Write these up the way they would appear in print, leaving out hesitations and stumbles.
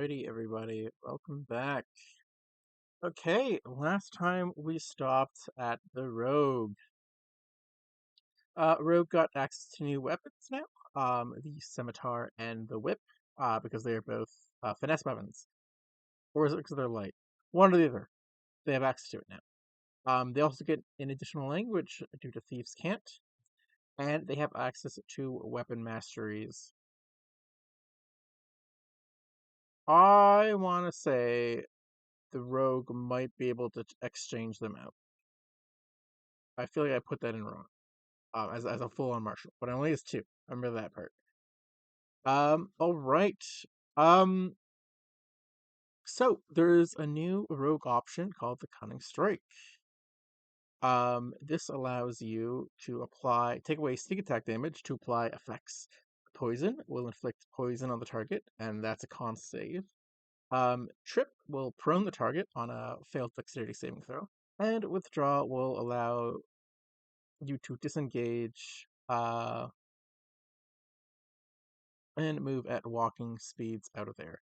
Alrighty, everybody, welcome back. Okay, last time we stopped at the Rogue. Rogue got access to new weapons now, the Scimitar and the Whip, because they are both finesse weapons. Or is it because they're light? One or the other. They have access to it now. They also get an additional language due to Thieves' Cant, and they have access to weapon masteries. I want to say the Rogue might be able to exchange them out. I feel like I put that in wrong. As a full-on martial, but it only has two. I remember that part. All right. Um, so there's a new rogue option called the Cunning Strike. This allows you to take away sneak attack damage to apply effects. Poison will inflict poison on the target, and that's a con save. Trip will prone the target on a failed dexterity saving throw, and withdraw will allow you to disengage and move at walking speeds out of there.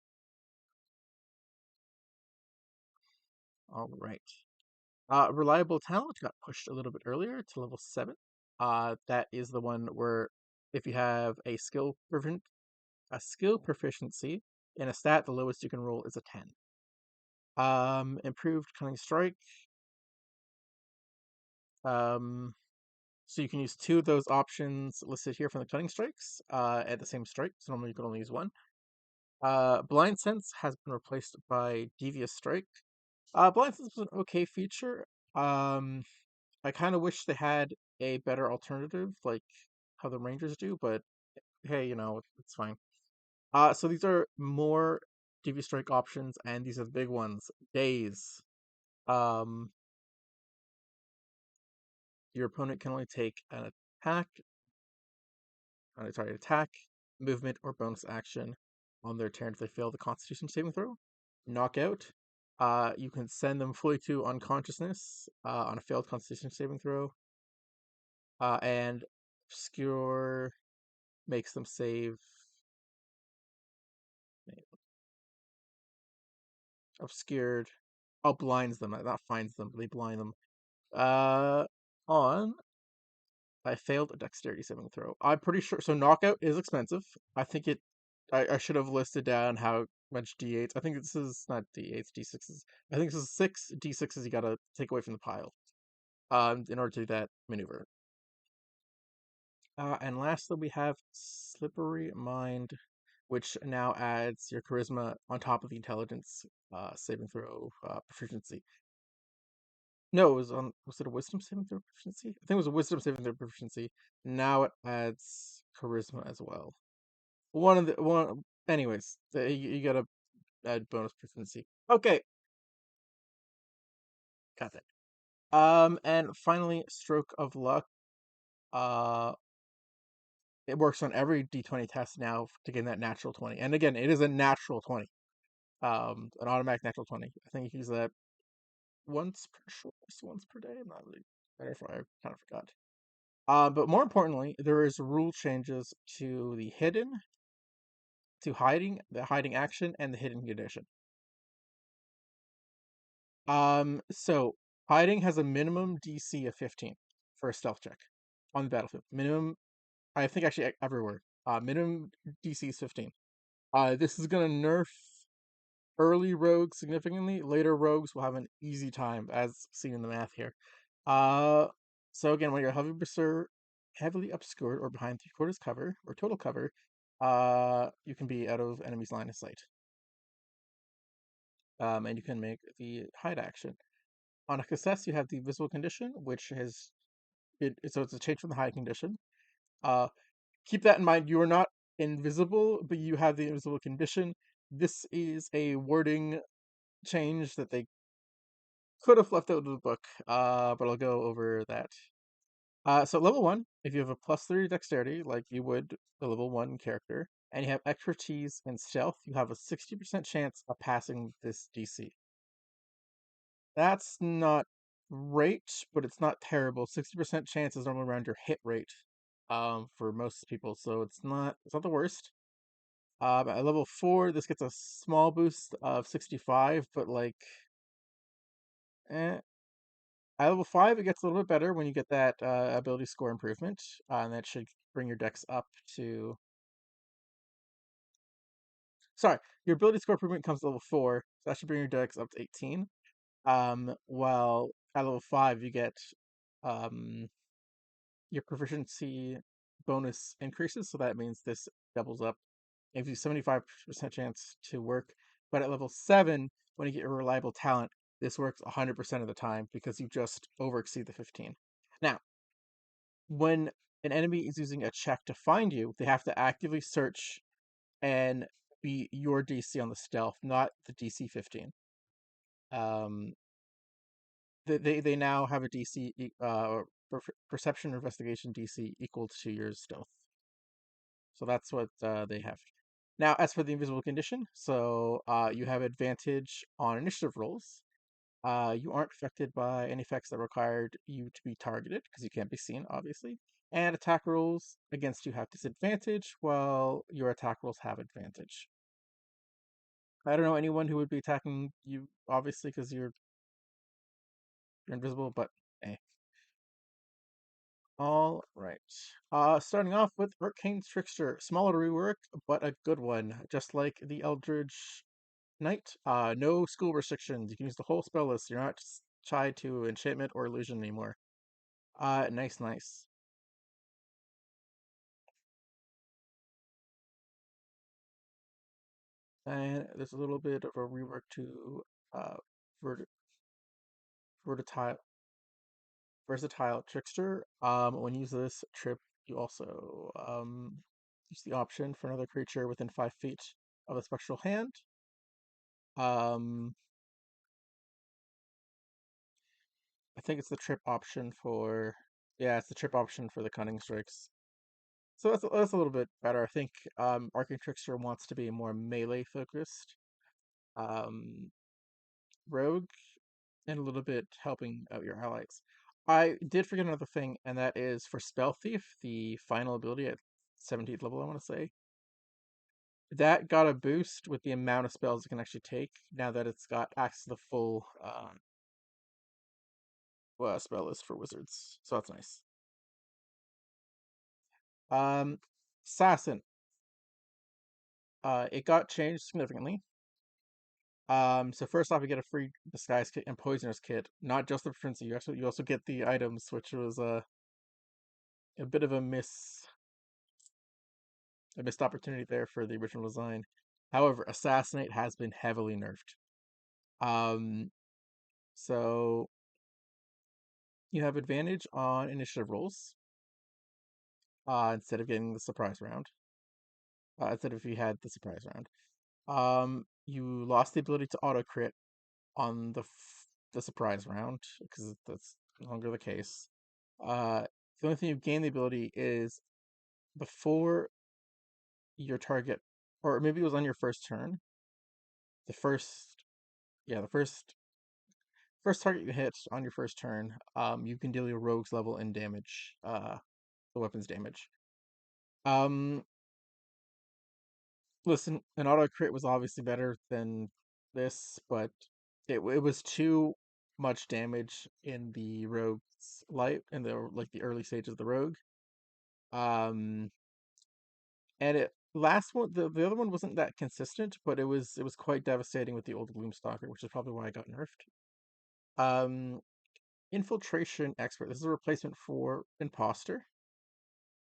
All right. Reliable talent got pushed a little bit earlier to level 7. That is the one where if you have a skill proficiency in a stat, the lowest you can roll is a 10. Improved Cunning Strike. So you can use two of those options listed here from the Cunning Strikes at the same strike. So normally you can only use one. Blind Sense has been replaced by Devious Strike. Blind Sense was an okay feature. I kind of wish they had a better alternative, like how the Rangers do, but hey, it's fine. So these are more Devious Strike options, and these are the big ones. Daze. Um, your opponent can only take an attack, movement, or bonus action on their turn if they fail the Constitution saving throw. Knockout. You can send them fully to unconsciousness on a failed Constitution saving throw. And Obscure makes them save. Obscured. Oh, blinds them. Not finds them, but they blind them. On I failed a dexterity saving throw. I'm pretty sure. So knockout is expensive. I think it. I should have listed down how much d8s. I think this is not d8s, d6s. I think this is 6 d6s you gotta take away from the pile. In order to do that maneuver. And lastly, we have Slippery Mind, which now adds your charisma on top of the intelligence saving throw proficiency. No, it was on. Was it a wisdom saving throw proficiency? I think it was a wisdom saving throw proficiency. Now it adds charisma as well. One of the one. Anyways, you gotta add bonus proficiency. Okay, got that. And finally, stroke of luck. Uh, it works on every d20 test now to get that natural 20. And again, it is a natural 20. An automatic natural 20. I think you can use that once per day. I'm not really. I kind of forgot. But more importantly, there is rule changes to the hiding, the hiding action, and the hidden condition. So hiding has a minimum DC of 15 for a stealth check on the battlefield. Minimum, I think actually everywhere. Minimum DC is 15. This is gonna nerf early rogues significantly. Later rogues will have an easy time, as seen in the math here. Uh, so again, when you're heavily obscured or behind 3/4 cover or total cover, you can be out of enemy's line of sight. And you can make the hide action. On a success, you have the visible condition, which so it's a change from the hide condition. Uh, keep that in mind. You are not invisible, but you have the invisible condition. This is a wording change that they could have left out of the book, but I'll go over that. So level 1, if you have a +3 dexterity, like you would a level 1 character, and you have expertise in stealth, you have a 60% chance of passing this DC. That's not great, but it's not terrible. 60% chance is normally around your hit rate, for most people, so it's not the worst. At level 4, this gets a small boost of 65, but like, eh. At level 5, it gets a little bit better when you get that ability score improvement, and that should bring your dex up to. Sorry, your ability score improvement comes at level 4, so that should bring your dex up to 18. While at level 5, you get um, your proficiency bonus increases, so that means this doubles up. It gives you 75% chance to work, but at level 7, when you get a reliable talent, this works 100% of the time because you just over exceed the 15. Now, when an enemy is using a check to find you, they have to actively search and be your DC on the stealth, not the DC 15. Um, they now have a DC perception or investigation DC equal to your stealth. So that's what they have. Now, as for the invisible condition, so you have advantage on initiative rolls. You aren't affected by any effects that required you to be targeted because you can't be seen, obviously. And attack rolls against you have disadvantage, while your attack rolls have advantage. I don't know anyone who would be attacking you, obviously, because you're invisible, but eh. All right. Starting off with Arcane Trickster. Smaller rework, but a good one. Just like the Eldritch Knight. No school restrictions. You can use the whole spell list. You're not tied to enchantment or illusion anymore. Nice, nice. And there's a little bit of a rework to uh, vert versatile, versatile trickster. When you use this trip, you also use the option for another creature within 5 feet of a spectral hand. Um, I think it's the trip option for yeah, it's the trip option for the cunning strikes. So that's a little bit better. I think Arcane Trickster wants to be more melee focused. Um, Rogue and a little bit helping out your allies. I did forget another thing, and that is for Spell Thief, the final ability at 17th level, I want to say. That got a boost with the amount of spells it can actually take now that it's got access to the full spell list for wizards. So that's nice. Um, Assassin. It got changed significantly. So first off, you get a free disguise kit and poisoner's kit. Not just the proficiency, you also get the items, which was a bit of a missed opportunity there for the original design. However, Assassinate has been heavily nerfed. Um, so you have advantage on initiative rolls instead of getting the surprise round. Instead of if you had the surprise round. You lost the ability to auto crit on the surprise round because that's no longer the case. Uh, the only thing you gain the ability is before your target, or maybe it was on your first turn. The first, yeah, the first target you hit on your first turn, you can deal your rogue's level in damage, the weapon's damage. Um, Listen, an auto crit was obviously better than this, but it was too much damage in the rogue's life in the like the early stage of the rogue. Um, and it last one the other one wasn't that consistent, but it was quite devastating with the old Gloomstalker, which is probably why I got nerfed. Um, Infiltration Expert. This is a replacement for Imposter.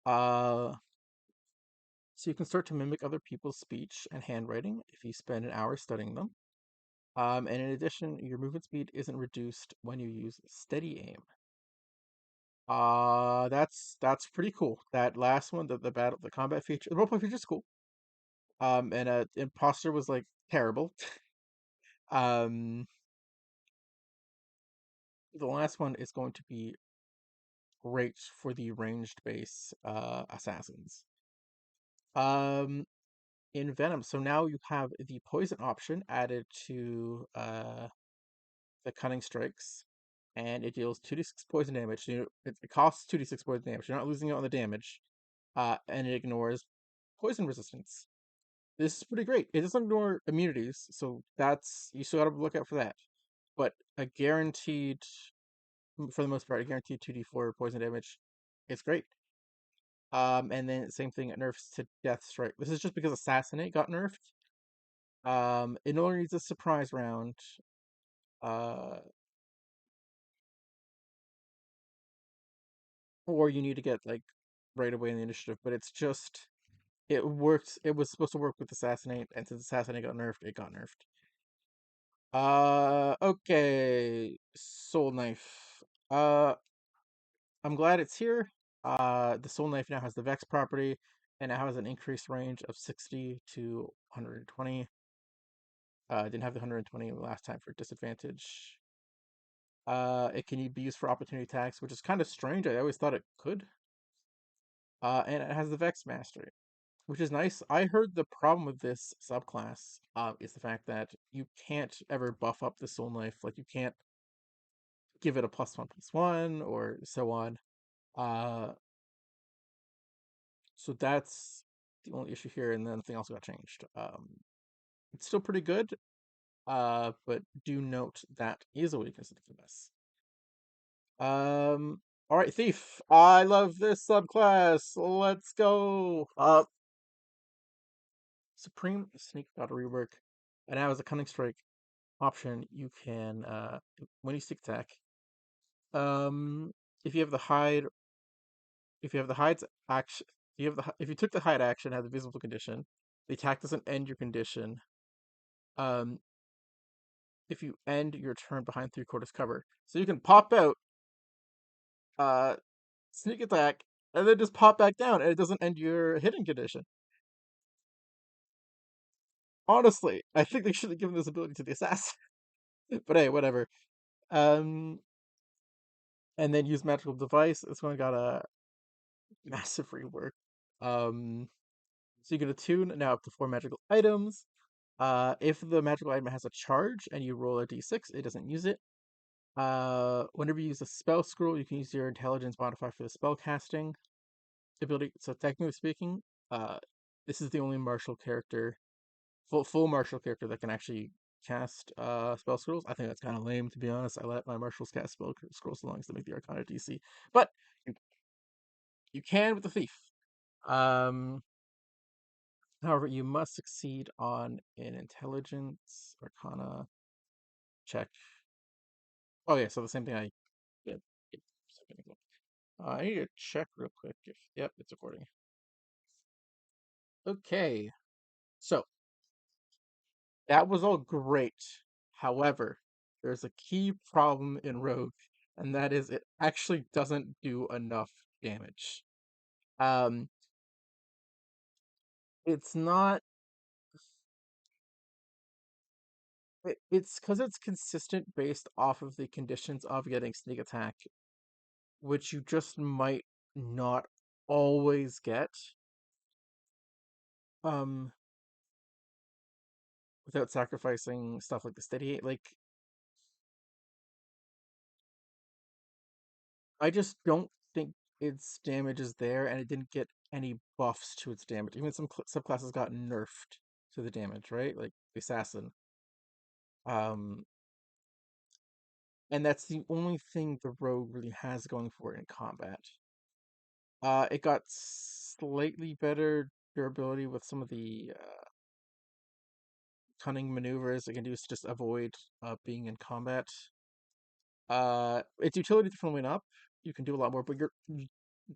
Uh, so you can start to mimic other people's speech and handwriting if you spend an hour studying them. And in addition, your movement speed isn't reduced when you use steady aim. That's pretty cool. That last one, the combat feature, the roleplay feature is cool. And Imposter was like terrible. Um, the last one is going to be great for the ranged base assassins. Um, in Venom, so now you have the poison option added to the cunning strikes, and it deals 2d6 poison damage. It costs 2d6 poison damage. You're not losing it on the damage, and it ignores poison resistance. This is pretty great. It doesn't ignore immunities, so that's you still gotta look out for that. But a guaranteed, for the most part, a guaranteed 2d4 poison damage. It's great. And then same thing, it nerfs to Death Strike. This is just because Assassinate got nerfed. It only needs a surprise round. Uh, or you need to get like right away in the initiative, but it's just it works. It was supposed to work with Assassinate, and since Assassinate got nerfed, it got nerfed. Okay, Soul Knife. Uh, I'm glad it's here. The Soul Knife now has the Vex property, and it has an increased range of 60 to 120. Didn't have the 120 last time for disadvantage. It can be used for opportunity attacks, which is kind of strange. I always thought it could. And it has the Vex mastery, which is nice. I heard the problem with this subclass is the fact that you can't ever buff up the Soul Knife. Like you can't give it a +1/+1 or so on. Uh, so that's the only issue here, and then nothing else got changed. It's still pretty good, but do note that is a weakness of this. All right, Thief. I love this subclass. Let's go. Supreme Sneak got a rework, and now as a Cunning Strike option, you can when you stick attack, um, if you have the hide, if you have the hide's action, if you took the hide action, has a visible condition, the attack doesn't end your condition. Um, if you end your turn behind 3/4 cover, so you can pop out, uh, sneak attack, and then just pop back down, and it doesn't end your hidden condition. Honestly, I think they should have given this ability to the assassin. But hey, whatever. Um, and then use magical device. This one got a massive rework. Um, so you can attune now up to 4 magical items. If the magical item has a charge and you roll a d6, it doesn't use it. Whenever you use a spell scroll, you can use your intelligence modifier for the spell casting ability. So technically speaking, uh, this is the only martial character, full martial character that can actually cast spell scrolls. I think that's kind of lame, to be honest. I let my marshals cast spell scrolls so long as they make the Arcana DC, but you, you can with the thief. Um, However, you must succeed on an intelligence Arcana check. Oh yeah, so the same thing I did a second ago. I need to check real quick if yep, it's recording. Okay, so that was all great. However, there's a key problem in Rogue, and that is it actually doesn't do enough damage. Um, it's not. It's because it's consistent based off of the conditions of getting sneak attack, which you just might not always get. Um, without sacrificing stuff like the steady. Like I just don't think its damage is there, and it didn't get any buffs to its damage. Even some subclasses got nerfed to the damage, right? Like the assassin. Um, and that's the only thing the rogue really has going for it in combat. It got slightly better durability with some of the cunning maneuvers it can do to just avoid being in combat. Its utility definitely went up. You can do a lot more, but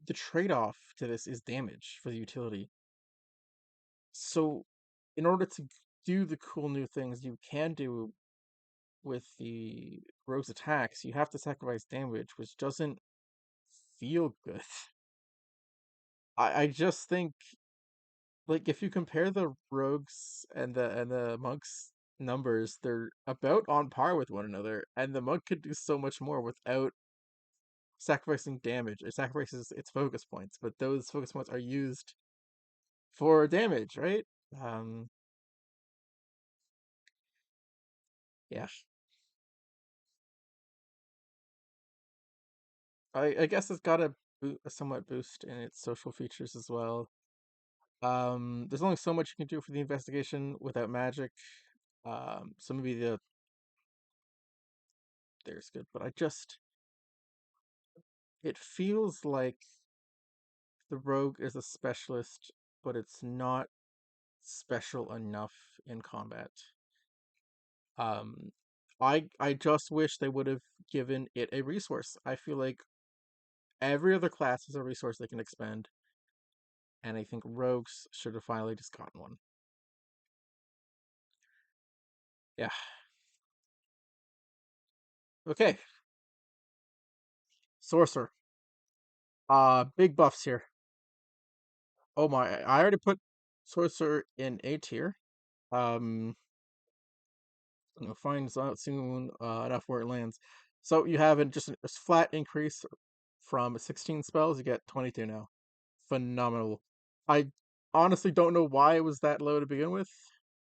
the trade-off to this is damage for the utility. So, in order to do the cool new things you can do with the rogue's attacks, you have to sacrifice damage, which doesn't feel good. I just think like if you compare the rogues and the monks numbers, they're about on par with one another, and the monk could do so much more without sacrificing damage. It sacrifices its focus points, but those focus points are used for damage, right? Um, yeah. I guess it's got a somewhat boost in its social features as well. There's only so much you can do for the investigation without magic. So maybe there's good, but I just it feels like the rogue is a specialist, but it's not special enough in combat. Um, I just wish they would have given it a resource. I feel like every other class has a resource they can expend, and I think rogues should have finally just gotten one. Yeah. Okay. Sorcerer. Big buffs here. Oh my! I already put sorcerer in A tier. Um, find out soon enough where it lands. So you have just a flat increase from 16 spells. You get 22 now. Phenomenal. I honestly don't know why it was that low to begin with.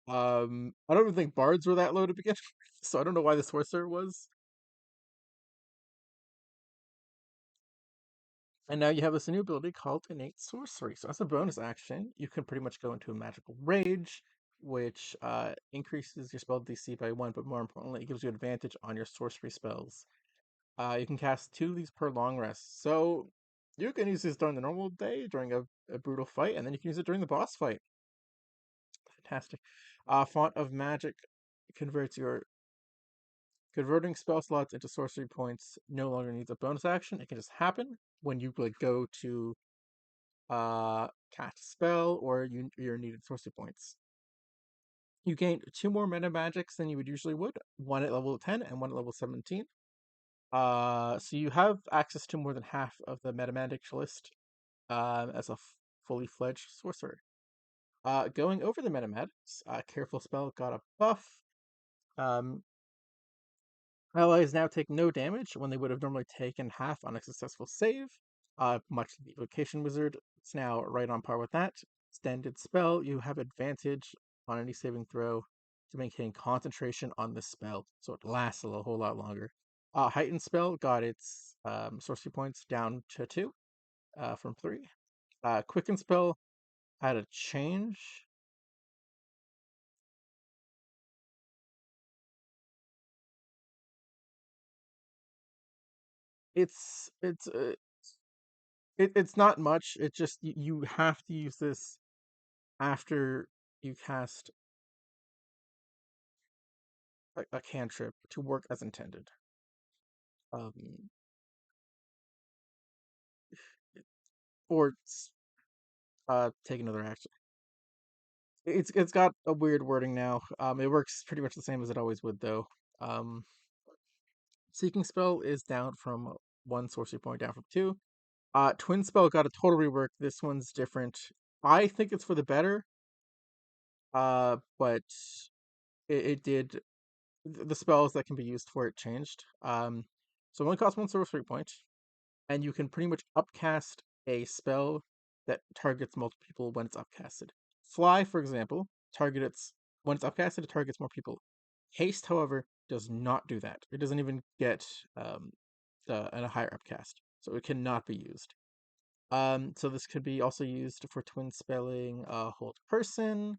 I don't even think bards were that low to begin with, so I don't know why the sorcerer was. And now you have this new ability called Innate Sorcery. So as a bonus action, you can pretty much go into a magical rage, which increases your spell DC by one, but more importantly, it gives you advantage on your sorcery spells. You can cast two of these per long rest. So you can use this during the normal day, during a brutal fight, and then you can use it during the boss fight. Fantastic. Font of Magic converts your converting spell slots into sorcery points no longer needs a bonus action. It can just happen when you like go to cast a spell or your needed sorcery points. You gain two more meta magics than you would usually would, one at level 10 and one at level 17. So you have access to more than half of the meta magic list as a fully fledged sorcerer. Going over the meta magics, Careful Spell got a buff. Um, Allies now take no damage when they would have normally taken half on a successful save. Much like the Evocation Wizard, it's now right on par with that. Extended spell, you have advantage on any saving throw to maintain concentration on the spell, so it lasts a whole lot longer. Heightened spell got its sorcery points down to 2 from 3. Quicken spell had a change. It's it's not much. It just you have to use this after you cast a cantrip to work as intended. Um, or take another action. It's got a weird wording now. It works pretty much the same as it always would though. Um, Seeking spell is down from one sorcery point down from two. Twin spell got a total rework. This one's different. I think it's for the better. But it did the spells that can be used for it changed. So it only costs one sorcery point, and you can pretty much upcast a spell that targets multiple people when it's upcasted. Fly, for example, targets when it's upcasted, it targets more people. Haste, however, does not do that. It doesn't even get a higher upcast, so it cannot be used. So this could be also used for twin spelling, hold person,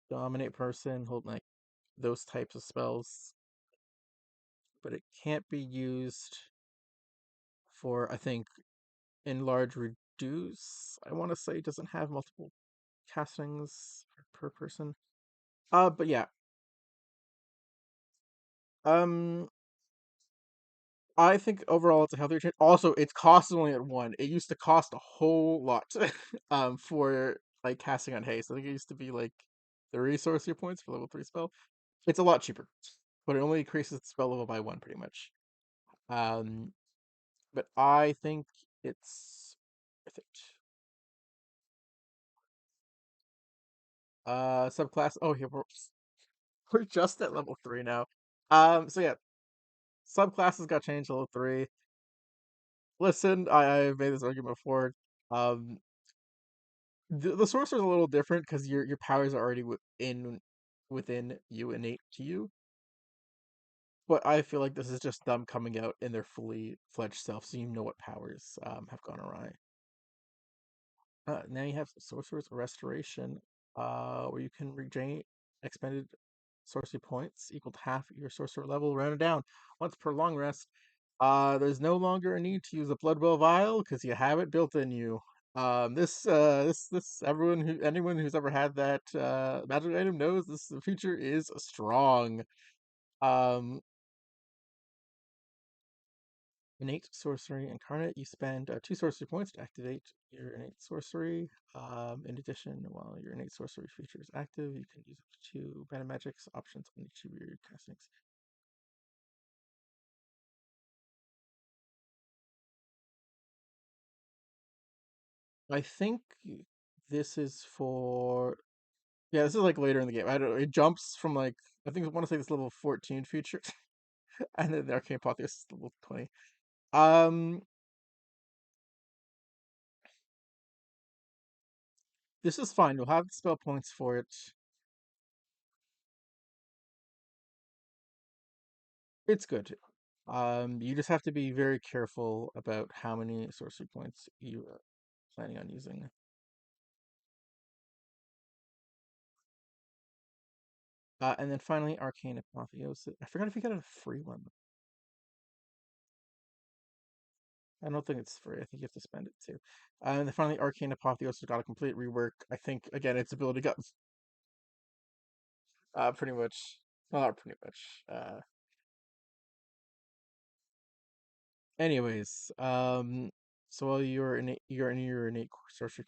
dominate person, hold like those types of spells, but it can't be used for I think enlarge reduce. I want to say it doesn't have multiple castings per person. But yeah. Um, I think overall it's a healthier change. Also, it's cost only at one. It used to cost a whole lot, for like casting on haste. I think it used to be like 30 sorcery points for level 3 spell. It's a lot cheaper, but it only increases the spell level by one pretty much. Um, but I think it's worth it. Subclass. Oh, here we're just at level 3 now. So yeah, subclasses got changed to level 3. Listen, I've made this argument before. Um, the sorcerer's a little different because your powers are already within you, innate to you. But I feel like this is just them coming out in their fully fledged self, so you know what powers have gone awry. Now you have Sorcerer's Restoration, where you can regain expended sorcery points equal to half your sorcerer level rounded down once per long rest. There's no longer a need to use a Bloodwell vial because you have it built in you. Anyone who's ever had that magic item knows this feature is strong. Um, Innate sorcery incarnate. You spend 2 sorcery points to activate your innate sorcery. In addition, while your innate sorcery feature is active, you can use up to 2 meta magics options on each of your castings. I think this is for yeah. This is like later in the game. I don't. It jumps from like I think I want to say this level 14 feature, and then the Arcane Apotheosis is level 20. Um, this is fine. You'll have the spell points for it. It's good. You just have to be very careful about how many sorcery points you are planning on using. And then finally, Arcane Apotheosis. I forgot if you got a free one. I don't think it's free. I think you have to spend it too. And then finally, Arcane Apotheosis got a complete rework. I think again, its ability got pretty much, well, not pretty much. Anyways, so while you're in your innate sorcery.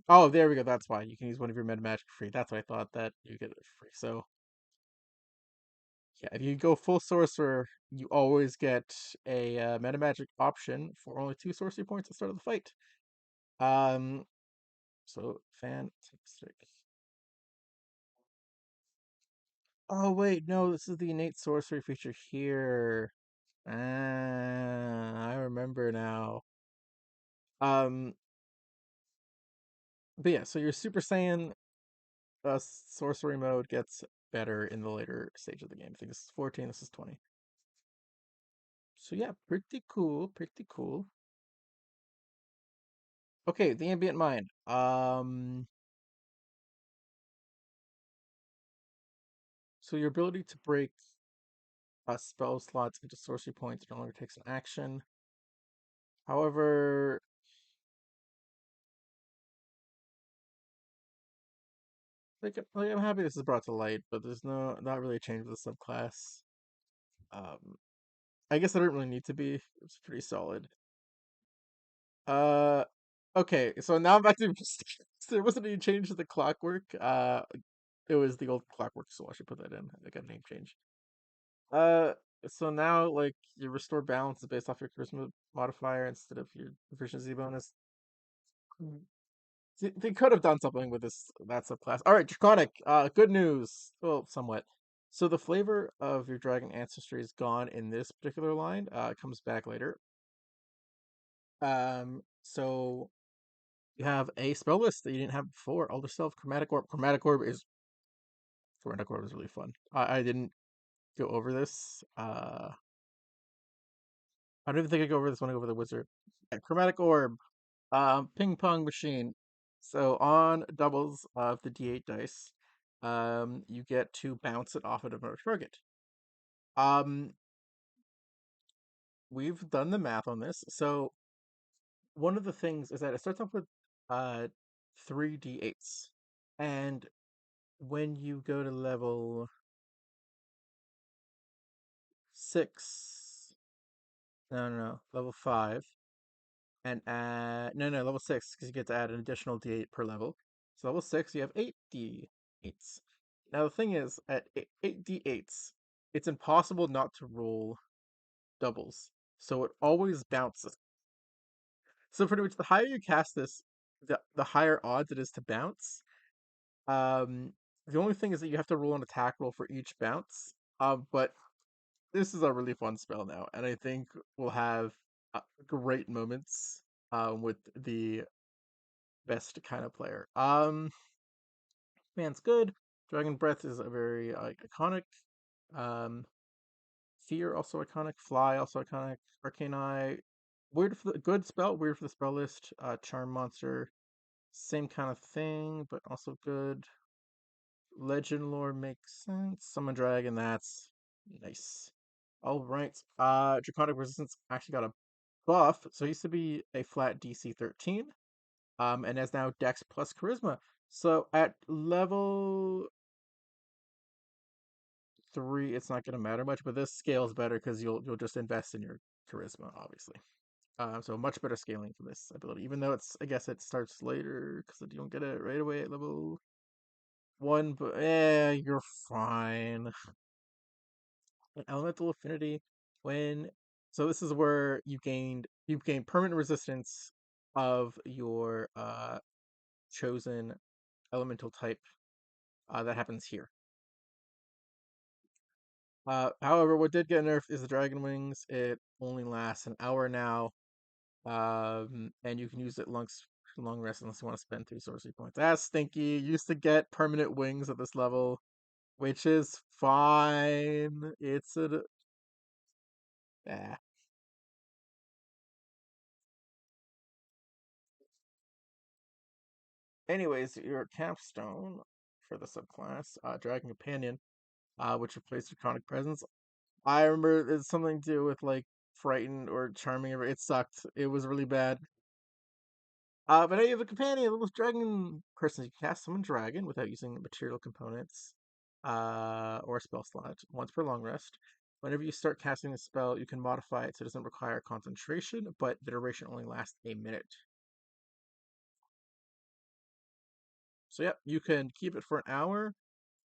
Oh, there we go. That's why you can use one of your meta magic free. That's what I thought that you get it free. So yeah, if you go full sorcerer, you always get a meta magic option for only 2 sorcery points at the start of the fight. Um, so fantastic. Oh wait, no, this is the innate sorcery feature here. Ah, I remember now. Um, but yeah, so your Super Saiyan sorcery mode gets better in the later stage of the game. I think this is 14, this is 20. So yeah, pretty cool, pretty cool. Okay, the ambient mind. So your ability to break spell slots into sorcery points no longer takes an action. However, like I'm happy this is brought to light, but there's not really a change with the subclass. Um, I guess I don't really need to be. It's pretty solid. Uh, okay, so now I'm back to there wasn't any change to the clockwork. It was the old clockwork, so I should put that in. I got a name change. Uh, so now like your restore balance is based off your charisma modifier instead of your proficiency bonus. Mm. They could have done something with this that subclass. All right, draconic. Good news. Well, somewhat. So the flavor of your dragon ancestry is gone in this particular line. It comes back later. So you have a spell list that you didn't have before. Elder Self, Chromatic Orb. Chromatic Orb is really fun. I didn't go over this. I don't even think I go over this when I go over the wizard. Yeah, Chromatic Orb. Ping pong machine. So on doubles of the D8 dice, you get to bounce it off of another target. Um, we've done the math on this. So one of the things is that it starts off with uh 3 D8s, and when you go to level 6, no, level 5, and no, level 6 because you get to add an additional D8 per level. So level 6, you have 8 D8s. Now the thing is, at 8 D8s, it's impossible not to roll doubles, so it always bounces. So pretty much, the higher you cast this, the higher odds it is to bounce. Um, the only thing is that you have to roll an attack roll for each bounce. But this is a really fun spell now, and I think we'll have great moments with the best kind of player. Man's good. Dragon Breath is a very iconic. Um, Fear also iconic. Fly also iconic. Arcane Eye, weird for the good spell. Weird for the spell list. Charm Monster. Same kind of thing, but also good. Legend lore makes sense. Summon dragon, that's nice. All right. Draconic resistance actually got a buff. So it used to be a flat DC 13. And has now Dex plus Charisma. So at level 3, it's not gonna matter much, but this scales better because you'll just invest in your Charisma, obviously. So much better scaling for this ability, even though I guess it starts later because you don't get it right away at level 1, but you're fine. An elemental affinity when so this is where you've gained permanent resistance of your chosen elemental type. That happens here. However, what did get nerfed is the dragon wings. It only lasts an hour now, and you can use it long rest unless you want to spend 3 sorcery points. That's stinky. You used to get permanent wings at this level, which is fine. It's a eh. Anyways, your capstone for the subclass, Dragon Companion, which replaced Draconic Presence. I remember it's something to do with like Frightened or Charming. It sucked. It was really bad. But now you have a companion, a little dragon person. You can cast summon dragon without using material components, or a spell slot once per long rest. Whenever you start casting a spell, you can modify it so it doesn't require concentration, but the duration only lasts a minute. So yeah, you can keep it for an hour,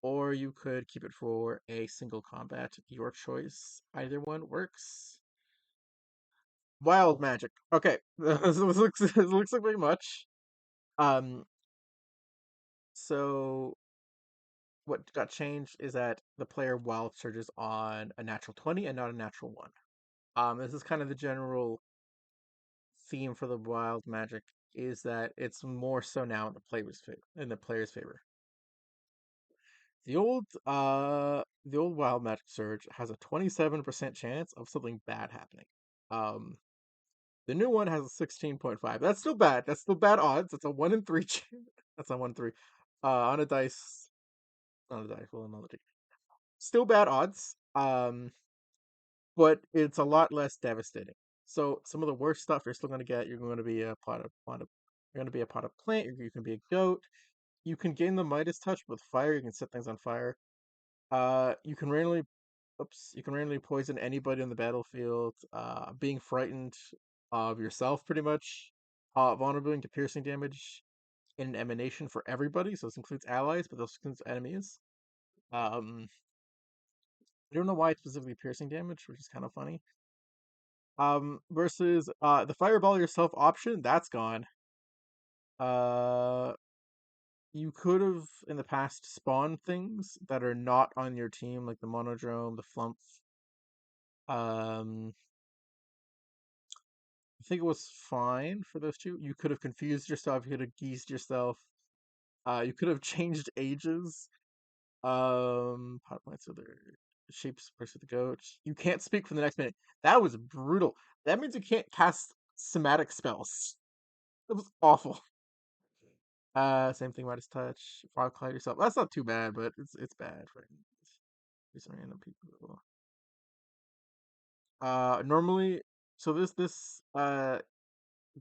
or you could keep it for a single combat. Your choice. Either one works. Wild magic. Okay, this looks like very much. Um, so what got changed is that the player wild surges on a natural 20 and not a natural 1. This is kind of the general theme for the wild magic is that it's more so now in the player's favor. The old wild magic surge has a 27% chance of something bad happening. Um, the new one has a 16.5. That's still bad. That's still bad odds. That's a 1 in 3 That's a 1 in 3. On a dice, on a dice, well, another still bad odds. But it's a lot less devastating. So some of the worst stuff you're still going to get. You're going to be a you're going to be a pot of plant. You can be a goat. You can gain the Midas touch with fire. You can set things on fire. You can you can randomly poison anybody on the battlefield. Being frightened of yourself, pretty much. Vulnerability to piercing damage in an emanation for everybody. So this includes allies, but this includes enemies. Um, I don't know why it's specifically piercing damage, which is kind of funny. Versus the fireball yourself option, that's gone. Uh, you could have in the past spawned things that are not on your team, like the monodrome, the flump. Um, I think it was fine for those two. You could have confused yourself. You could have geezed yourself. You could have changed ages. Pot plants are their shapes versus the goat. You can't speak for the next minute. That was brutal. That means you can't cast somatic spells. That was awful. Same thing, Midas touch. Fog cloud yourself. That's not too bad, but it's bad for some random people. Normally, so this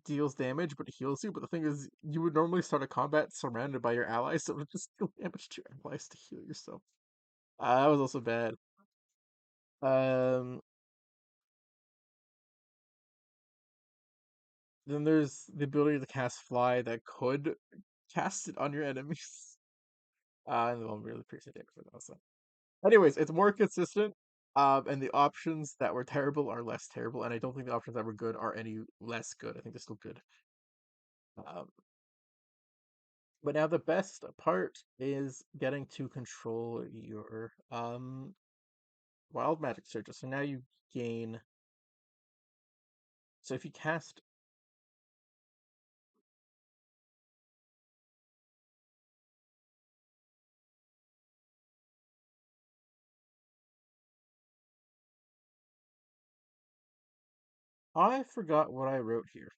deals damage, but it heals you. But the thing is, you would normally start a combat surrounded by your allies, so it would just deal damage to your allies to heal yourself. That was also bad. Um, then there's the ability to cast fly that could cast it on your enemies. And they'll really appreciate it for that. So. Anyways, it's more consistent. And the options that were terrible are less terrible, and I don't think the options that were good are any less good. I think they're still good. Um, but now the best part is getting to control your wild magic surges. So now you gain. So if you cast, I forgot what I wrote here.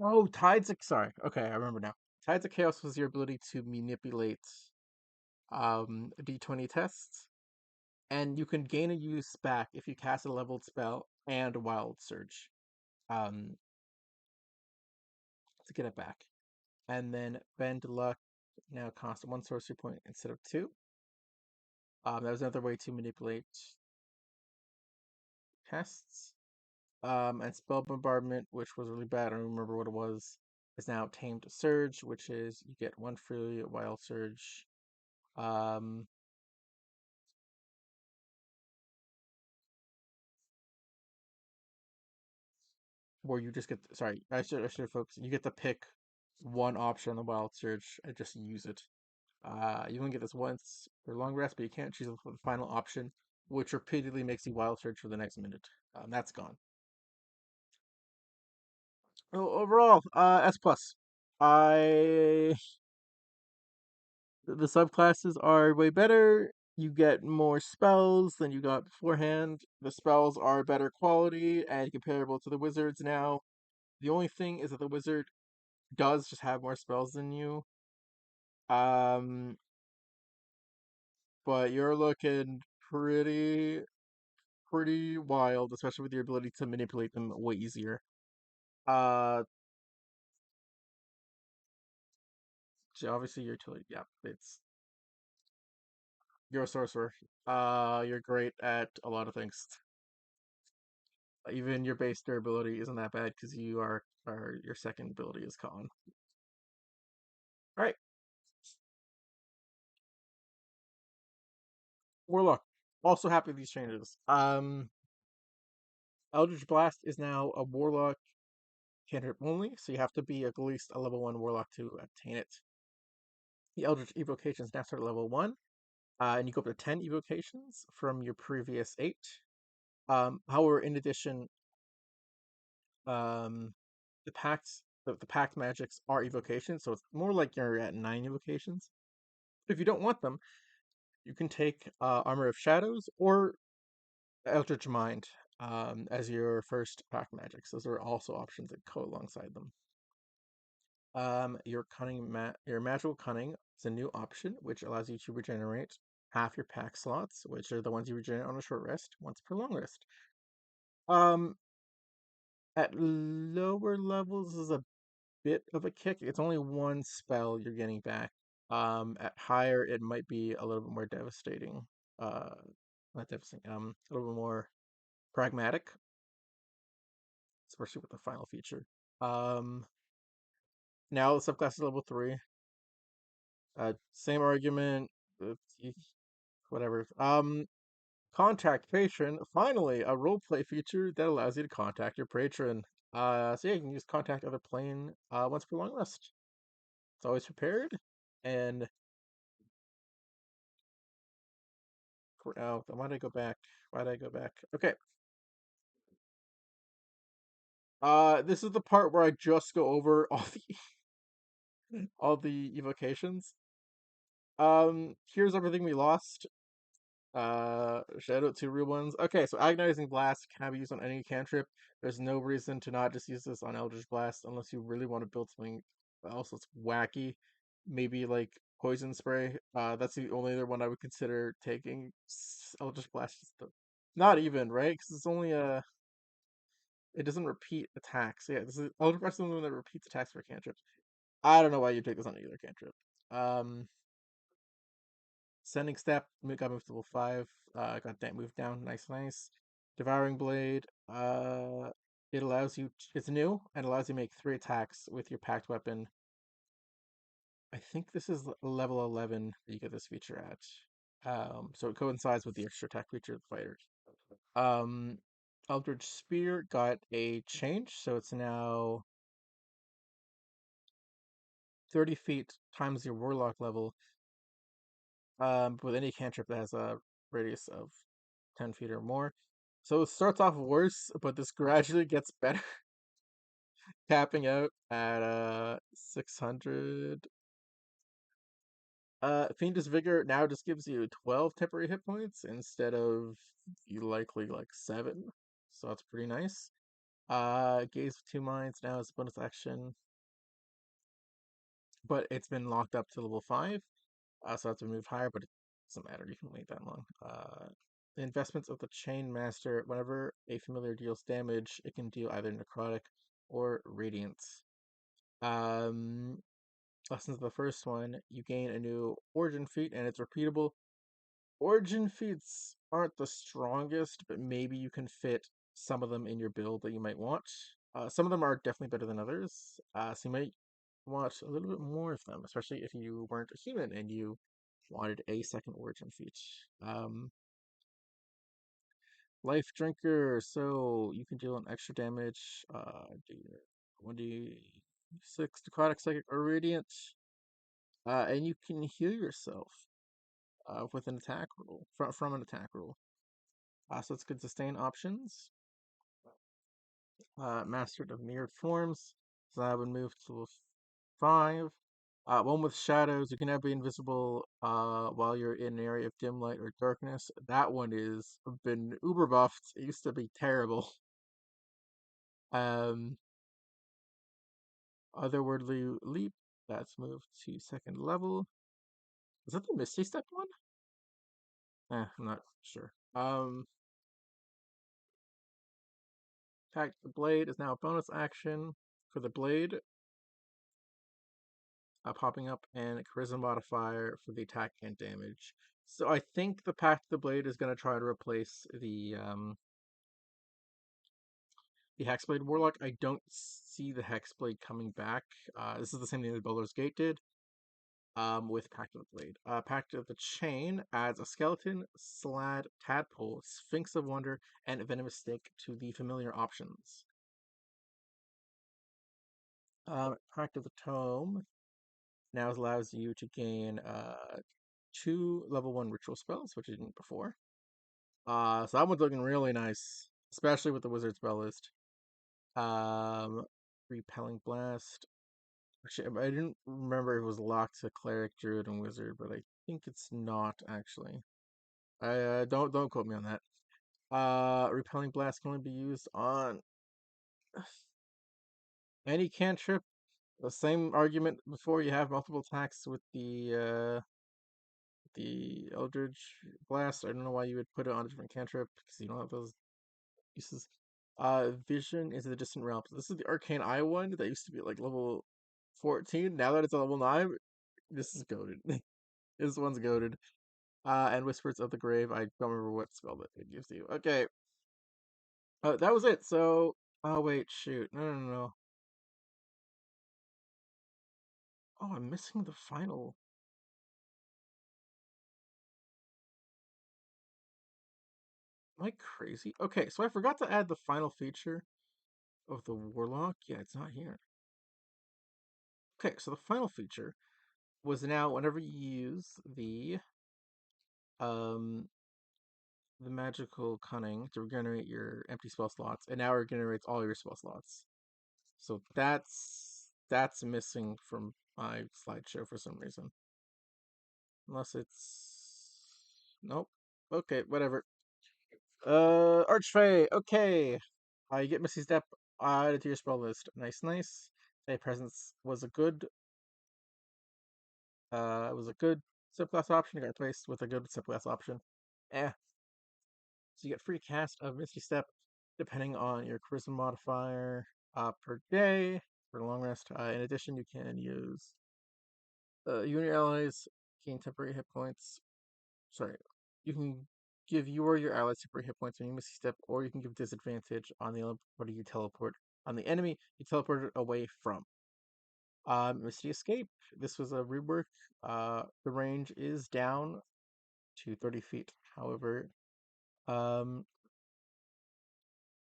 Oh, Tides of sorry. Okay, I remember now. Tides of Chaos was your ability to manipulate D20 tests, and you can gain a use back if you cast a leveled spell and Wild Surge. Um, to get it back. And then Bend Luck now costs one sorcery point instead of two. That was another way to manipulate tests. And Spell Bombardment, which was really bad, I don't remember what it was, is now Tamed Surge, which is you get one free Wild Surge. Um, where you just get sorry, I should focus. You get to pick one option on the Wild Surge and just use it. You only get this once for long rest, but you can't choose the final option, which repeatedly makes you Wild Surge for the next minute. That's gone. Overall, S plus. I the subclasses are way better. You get more spells than you got beforehand. The spells are better quality and comparable to the wizards now. The only thing is that the wizard does just have more spells than you. Um, but you're looking pretty wild, especially with your ability to manipulate them way easier. Uh, so obviously your utility, yeah, it's you're a sorcerer. You're great at a lot of things. Even your base durability isn't that bad because you are your second ability is con. All right, Warlock. Also happy with these changes. Eldritch Blast is now a Warlock cantrip only, so you have to be at least a level one Warlock to obtain it. The Eldritch evocations now start at level one, and you go up to 10 evocations from your previous eight. However, in addition, um, the pact magics are evocations, so it's more like you're at 9 evocations. If you don't want them, you can take Armor of Shadows or Eldritch Mind as your first pact magics. Those are also options that go alongside them. Your magical cunning is a new option, which allows you to regenerate half your pack slots, which are the ones you regenerate on a short rest, once per long rest. Um, at lower levels is a bit of a kick. It's only one spell you're getting back. At higher, it might be a little bit more devastating. Uh, not devastating. A little bit more pragmatic, especially with the final feature. Um, now the subclass is level three. Same argument. uh, Whatever. Contact patron. Finally, a roleplay feature that allows you to contact your patron. So yeah, you can use contact other plane once per long rest. It's always prepared. And for now, why did I go back? Why did I go back? Okay. This is the part where I just go over all the all the evocations. Here's everything we lost. Shout out to real ones. Okay, so Agonizing Blast can be used on any cantrip. There's no reason to not just use this on Eldritch Blast unless you really want to build something else that's wacky. Maybe like Poison Spray. That's the only other one I would consider taking. Eldritch Blast is not even, right? Because it's only it doesn't repeat attacks. Yeah, this is Eldritch Blast is the only one that repeats attacks for cantrips. I don't know why you take this on either cantrip. Um, Sending Step got moved to level 5. Got that moved down. Nice, nice. Devouring Blade. It allows you. It's new and allows you to make 3 attacks with your packed weapon. I think this is level 11 that you get this feature at. So it coincides with the extra attack feature of the fighter. Um, Eldritch Spear got a change, so it's now 30 feet times your Warlock level. With any cantrip that has a radius of 10 feet or more. So it starts off worse, but this gradually gets better, capping out at 600. Fiendish Vigor now just gives you 12 temporary hit points instead of you likely like 7. So that's pretty nice. Gaze of Two Minds now is a bonus action, but it's been locked up to level 5, so that's been moved higher, but it doesn't matter. You can wait that long. The investments of the Chain Master. Whenever a familiar deals damage, it can deal either necrotic or radiant. Um, Lessons of the first one, you gain a new origin feat, and it's repeatable. Origin feats aren't the strongest, but maybe you can fit some of them in your build that you might want. Some of them are definitely better than others, so you might want a little bit more of them, especially if you weren't a human and you wanted a second origin feat. Um, Life Drinker, so you can deal an extra damage. Do your 1d6 necrotic, psychic, or radiant, and you can heal yourself with an attack roll from an attack roll. So it's good sustain options. Mastered of Mirrored Forms. So that would move to 5. One with Shadows. You can now be invisible while you're in an area of dim light or darkness. That one is been uber buffed. It used to be terrible. Um, Otherworldly Leap. That's moved to 2nd level. Is that the Misty Step one? I'm not sure. Attack the Blade is now a bonus action for the Blade. Popping up, and a charisma modifier for the attack and damage. So I think the Pact of the Blade is going to try to replace the Hexblade Warlock. I don't see the Hexblade coming back. This is the same thing that Baldur's Gate did with Pact of the Blade. Pact of the Chain adds a skeleton, slad, tadpole, Sphinx of Wonder, and venomous snake to the familiar options. Pact of the Tome now allows you to gain 2 level 1 ritual spells, which you didn't before. So that one's looking really nice, especially with the wizard spell list. Repelling Blast. Actually, I didn't remember if it was locked to cleric, druid, and wizard, but I think it's not actually. I don't quote me on that. Repelling Blast can only be used on any cantrip. The same argument before. You have multiple attacks with the Eldritch Blast. I don't know why you would put it on a different cantrip because you don't have those uses. Vision is the Distant Realms. This is the Arcane Eye one that used to be like level 14. Now that it's level 9, this is goaded. This one's goaded. And Whispers of the Grave. I don't remember what spell that it gives you. Okay. That was it. So, oh wait, shoot. No. Oh, I'm missing the final. Am I crazy? Okay, so I forgot to add the final feature of the Warlock. Yeah, it's not here. Okay, so the final feature was now whenever you use um the magical cunning to regenerate your empty spell slots, and now it regenerates all your spell slots. So that's missing from my slideshow for some reason. Unless it's nope. Okay, whatever. Archfey. Okay, you get Misty Step added to your spell list. Nice. A presence was a good subclass option. You got replaced with a good subclass option. Eh. So you get free cast of Misty Step depending on your charisma modifier per day for long rest. In addition, you can use you and your allies gain temporary hit points. Sorry, you can give you or your allies temporary hit points when you Misty Step, or you can give disadvantage on the what you teleport on the enemy you teleported away from. Misty Escape. This was a rework. The range is down to 30 feet. However, um,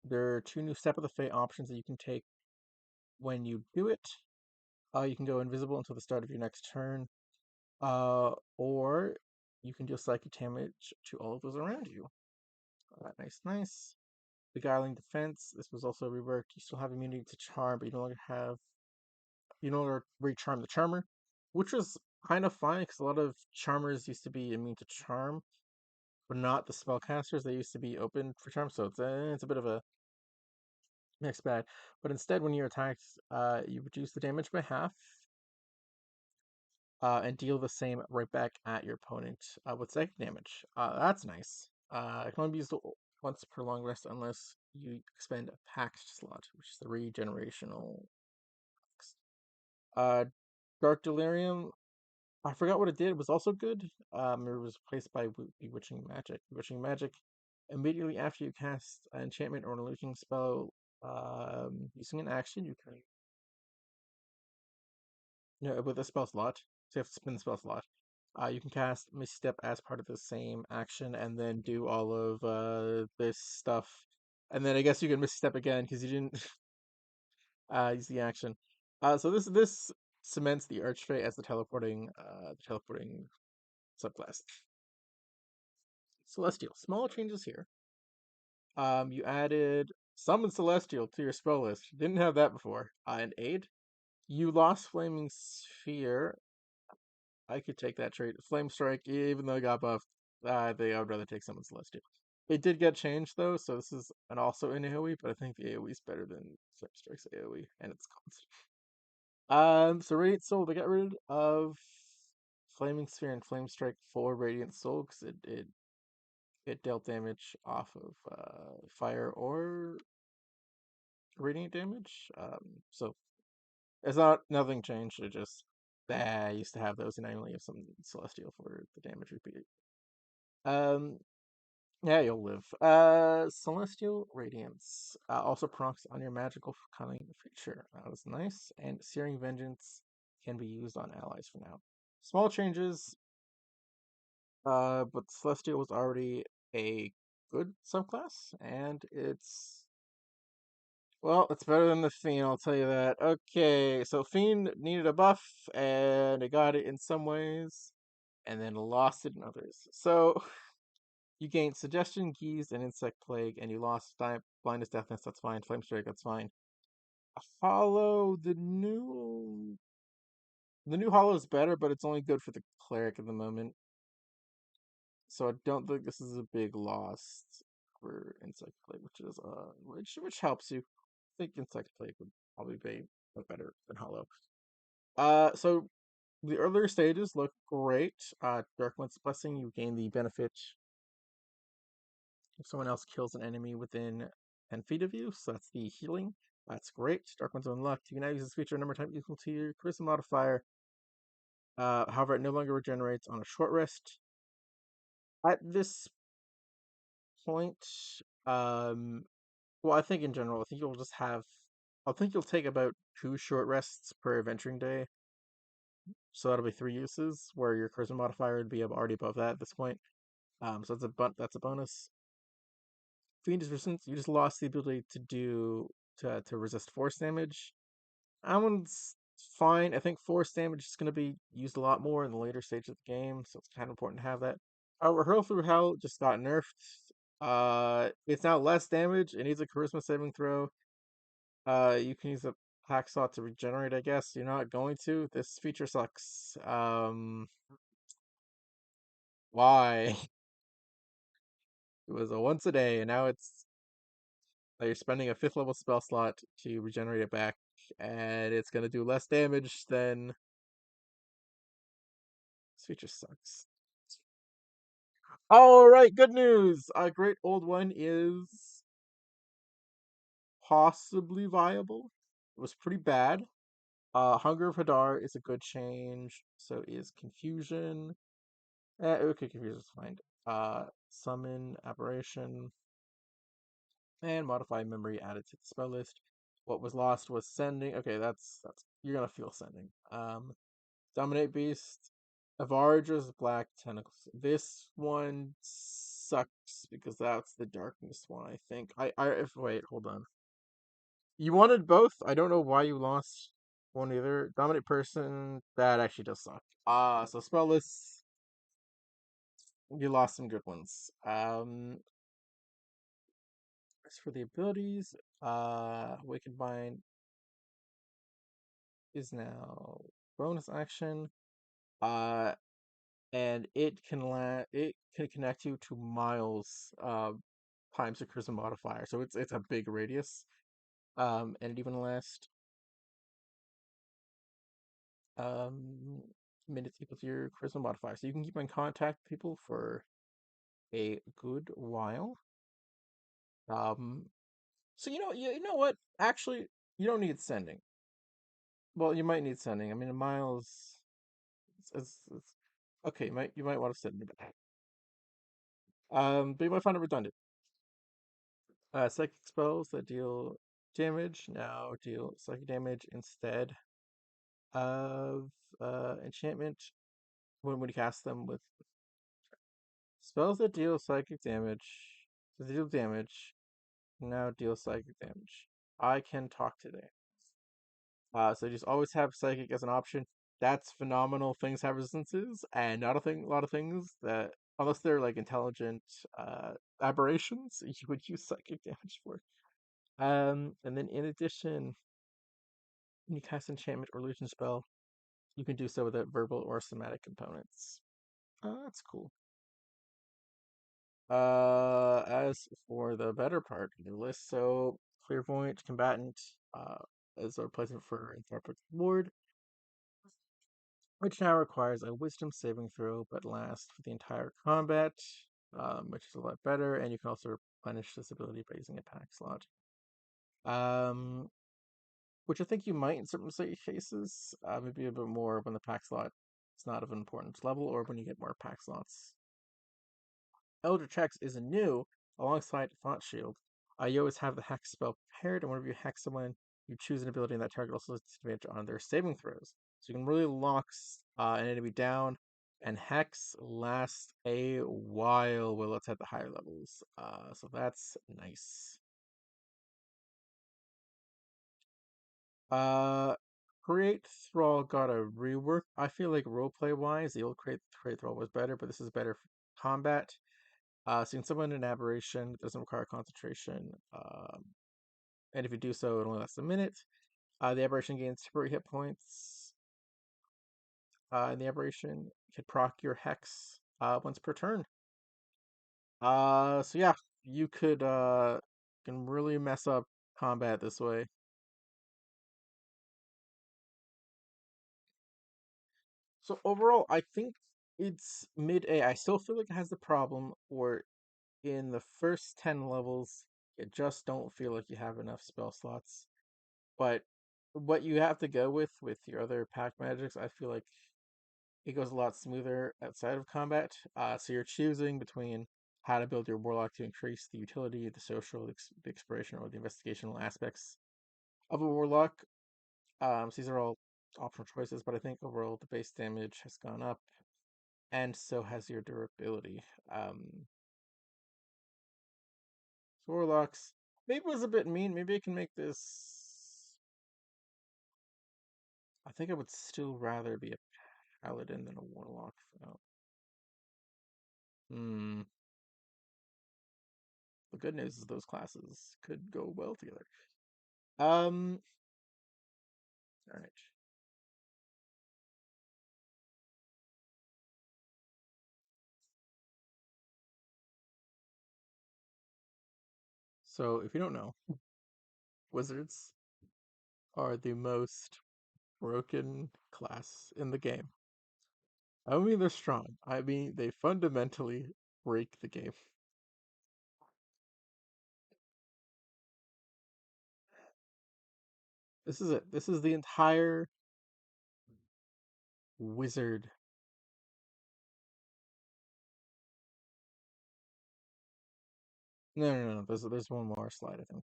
there are 2 new Step of the Fate options that you can take when you do it. You can go invisible until the start of your next turn, or you can deal psychic damage to all of those around you. Nice. Beguiling Defense. This was also reworked. You still have immunity to Charm, but you no longer recharm the Charmer, which was kind of fine because a lot of Charmers used to be immune to Charm, but not the spellcasters. They used to be open for Charm, so it's a bit of a Mixed bad. But instead, when you're attacked, you reduce the damage by half, and deal the same right back at your opponent with psychic damage. That's nice. It can only be used once per long rest unless you expend a pact slot, which is the regenerational. Uh, Dark Delirium. I forgot what it did. It was also good. It was replaced by Bewitching Magic. Bewitching Magic. Immediately after you cast an enchantment or an illusion spell, using an action, you can with a spell slot. So you have to spin the spell slot. You can cast Misstep as part of the same action, and then do all of this stuff. And then I guess you can misstep again because you didn't use the action. So this cements the Archfey as the teleporting subclass. Celestial. Small changes here. You added Summon Celestial to your spell list. Didn't have that before. And Aid. You lost Flaming Sphere. I could take that trait. Flame Strike, even though it got buffed, I would rather take Summon Celestial. It did get changed though, so this is also an AoE, but I think the AoE is better than Flame Strike's AoE, and it's constant. So Radiant Soul, they got rid of Flaming Sphere and Flame Strike for Radiant Soul because it dealt damage off of fire or radiant damage. So it's nothing changed. It just I used to have those, and I only have some celestial for the damage repeat. Um, yeah, you'll live. Celestial Radiance also procs on your magical cunning feature. That was nice. And Searing Vengeance can be used on allies for now. Small changes. But Celestial was already a good subclass, and it's better than the Fiend, I'll tell you that. Okay, so Fiend needed a buff, and it got it in some ways, and then lost it in others. So, you gained Suggestion, Geese, and Insect Plague, and you lost Blindness, Deafness, that's fine. Flame Strike, that's fine. Hollow, the new Hollow is better, but it's only good for the Cleric at the moment. So I don't think this is a big loss for Insect Plague, which helps you. I think Insect Plague would probably be better than Hollow. So the earlier stages look great. Darkwood's Blessing, you gain the benefit if someone else kills an enemy within 10 feet of you, so that's the healing. That's great. Darkwood's unlocked. You can now use this feature a number of times equal to your charisma modifier. However, it no longer regenerates on a short rest. At this point, well, I think in general, I think you'll take about 2 short rests per adventuring day. So that'll be 3 uses, where your charisma modifier would be already above that at this point. So that's a bonus. Fiend resistance, you just lost the ability to resist force damage. That one's fine. I think force damage is going to be used a lot more in the later stage of the game, so it's kind of important to have that. However, Hurl Through Hell just got nerfed. It's now less damage. It needs a charisma saving throw. You can use a hacksaw to regenerate, I guess. You're not going to. This feature sucks. Why? It was a once a day, and now you're spending a 5th level spell slot to regenerate it back, and it's gonna do less damage than this feature sucks. Alright, good news! A Great Old One is possibly viable. It was pretty bad. Hunger of Hadar is a good change. So is Confusion. Okay, Confusion is fine. Summon, Aberration, and Modify Memory added to the spell list. What was lost was Sending. Okay, that's you're gonna feel Sending. Dominate Beast. Avaradra's Black Tentacles. This one sucks because that's the darkness one, I think. Wait, hold on. You wanted both? I don't know why you lost one either. Dominate Person, that actually does suck. So spell lists, you lost some good ones. As for the abilities, Awakened Mind is now bonus action. And it can connect you to miles times your charisma modifier. So it's a big radius. And it even lasts um minutes equal to your charisma modifier. So you can keep in contact with people for a good while. Um, so you know what? Actually, you don't need sending. Well, you might need sending. I mean, a mile's it's okay. You might want to send it back. But you might find it redundant. Psychic spells that deal damage now deal psychic damage instead of enchantment when you cast them with spells that deal psychic damage. That deal damage now deal psychic damage. I can talk today. So just always have psychic as an option. That's phenomenal. Things have resistances, and not a lot of things that unless they're like intelligent aberrations, you would use psychic damage for. And then in addition, when you cast enchantment or illusion spell, you can do so without verbal or somatic components. That's cool. As for the better part of the list, so clairvoyant combatant is a replacement for anthropic ward, which now requires a wisdom saving throw, but lasts for the entire combat, which is a lot better. And you can also replenish this ability by using a pack slot. Um, which I think you might in certain cases, maybe a bit more when the pack slot is not of an important level, or when you get more pack slots. Eldritch Hex is new alongside Thought Shield. You always have the Hex spell prepared, and whenever you hex someone, you choose an ability, and that target also has advantage on their saving throws. So you can really lock an enemy down, and Hex lasts a while while it's at the higher levels. So that's nice. Uh, Create Thrall got a rework. I feel like roleplay wise, the old Create Thrall was better, but this is better for combat. So you can summon an aberration. It doesn't require concentration. And if you do so, it only lasts a minute. The aberration gains temporary hit points. And the aberration can proc your hex once per turn. So yeah, you could can really mess up combat this way. So overall, I think it's mid A. I still feel like it has the problem where in the first 10 levels, you just don't feel like you have enough spell slots. But what you have to go with your other pack magics, I feel like it goes a lot smoother outside of combat. So you're choosing between how to build your warlock to increase the utility, the social, the exploration, or the investigational aspects of a warlock. So these are all optional choices, but I think overall the base damage has gone up, and so has your durability. So warlocks maybe was a bit mean. Maybe I can make this. I think I would still rather be a paladin than a warlock. So. Hmm. The good news is those classes could go well together. Um. All right. So if you don't know, wizards are the most broken class in the game. I don't mean they're strong. I mean they fundamentally break the game. This is it. This is the entire wizard. No. There's one more slide. I think.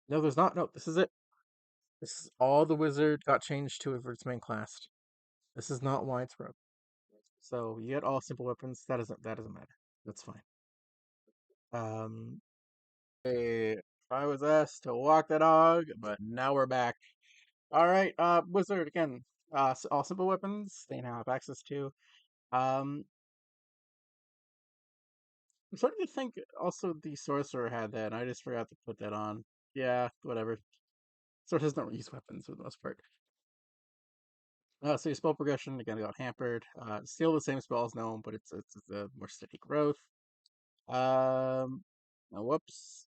No, there's not. No, this is it. This is all the wizard got changed to for its main class. This is not why it's broke. So you get all simple weapons. That doesn't matter. That's fine. Um, I was asked to walk the dog, but now we're back. All right, wizard again. All simple weapons they now have access to. Um, I'm starting to think also the sorcerer had that, and I just forgot to put that on. Yeah, whatever. Sorcerers don't use weapons for the most part. So your spell progression again got hampered. Still the same spells known, but it's a more steady growth. Um, Whoops.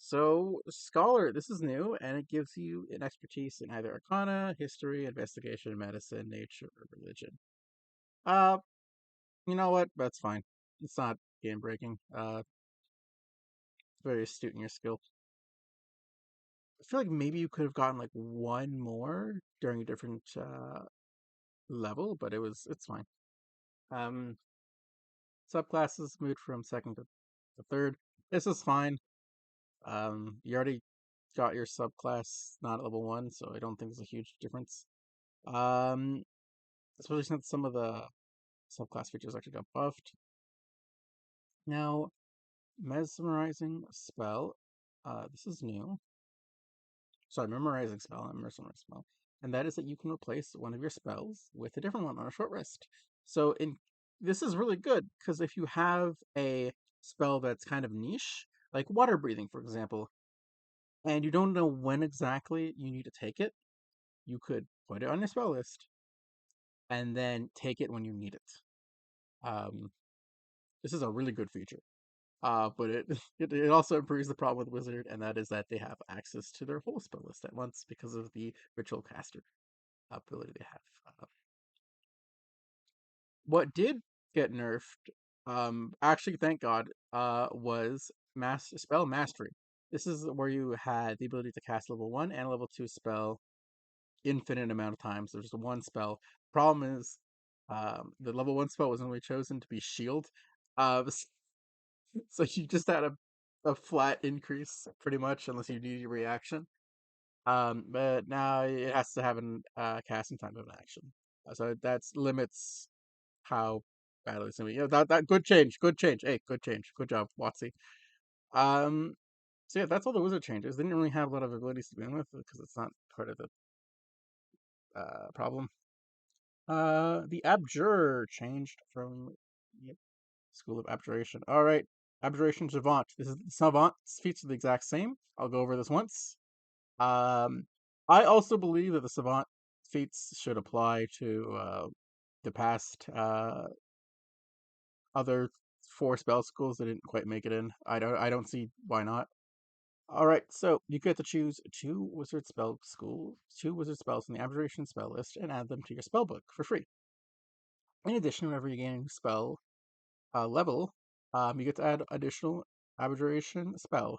So, Scholar, this is new, and it gives you an expertise in either Arcana, History, Investigation, Medicine, Nature, or Religion. Uh, you know what? That's fine. It's not game breaking. Very astute in your skill. I feel like maybe you could have gotten like one more during a different level, but it's fine. Um, Subclasses moved from second to third. This is fine. You already got your subclass not at level one, so I don't think there's a huge difference. Um, Especially since some of the subclass features actually got buffed. Now, mesmerizing spell. This is new. Sorry, memorizing spell, not mesmerizing spell. And that is that you can replace one of your spells with a different one on a short rest. So in this is really good because if you have a spell that's kind of niche, like water breathing, for example, and you don't know when exactly you need to take it, you could put it on your spell list and then take it when you need it. Um, this is a really good feature. But it also improves the problem with Wizard, and that is that they have access to their whole spell list at once because of the Ritual Caster ability they have. What did get nerfed, actually, thank God, was Spell Mastery. This is where you had the ability to cast level 1 and level 2 spell infinite amount of times. There's one spell. Problem is, the level 1 spell was only chosen to be Shield. Uh, So you just had a flat increase pretty much unless you need your reaction. But now it has to have an casting time of an action. So that's limits how badly it's gonna be. That good change, good change. Hey, good change. Good job, Watsy. Um so yeah, that's all the wizard changes. They didn't really have a lot of abilities to begin with because it's not part of the problem. The Abjure changed from yep, School of Abjuration. All right, Abjuration Savant. This is Savant feats are the exact same. I'll go over this once. Um, I also believe that the Savant feats should apply to the past other four spell schools that didn't quite make it in. I don't see why not. All right, so you get to choose two wizard spells in the Abjuration spell list, and add them to your spell book for free. In addition, whenever you gain a spell level, you get to add additional abjuration spell.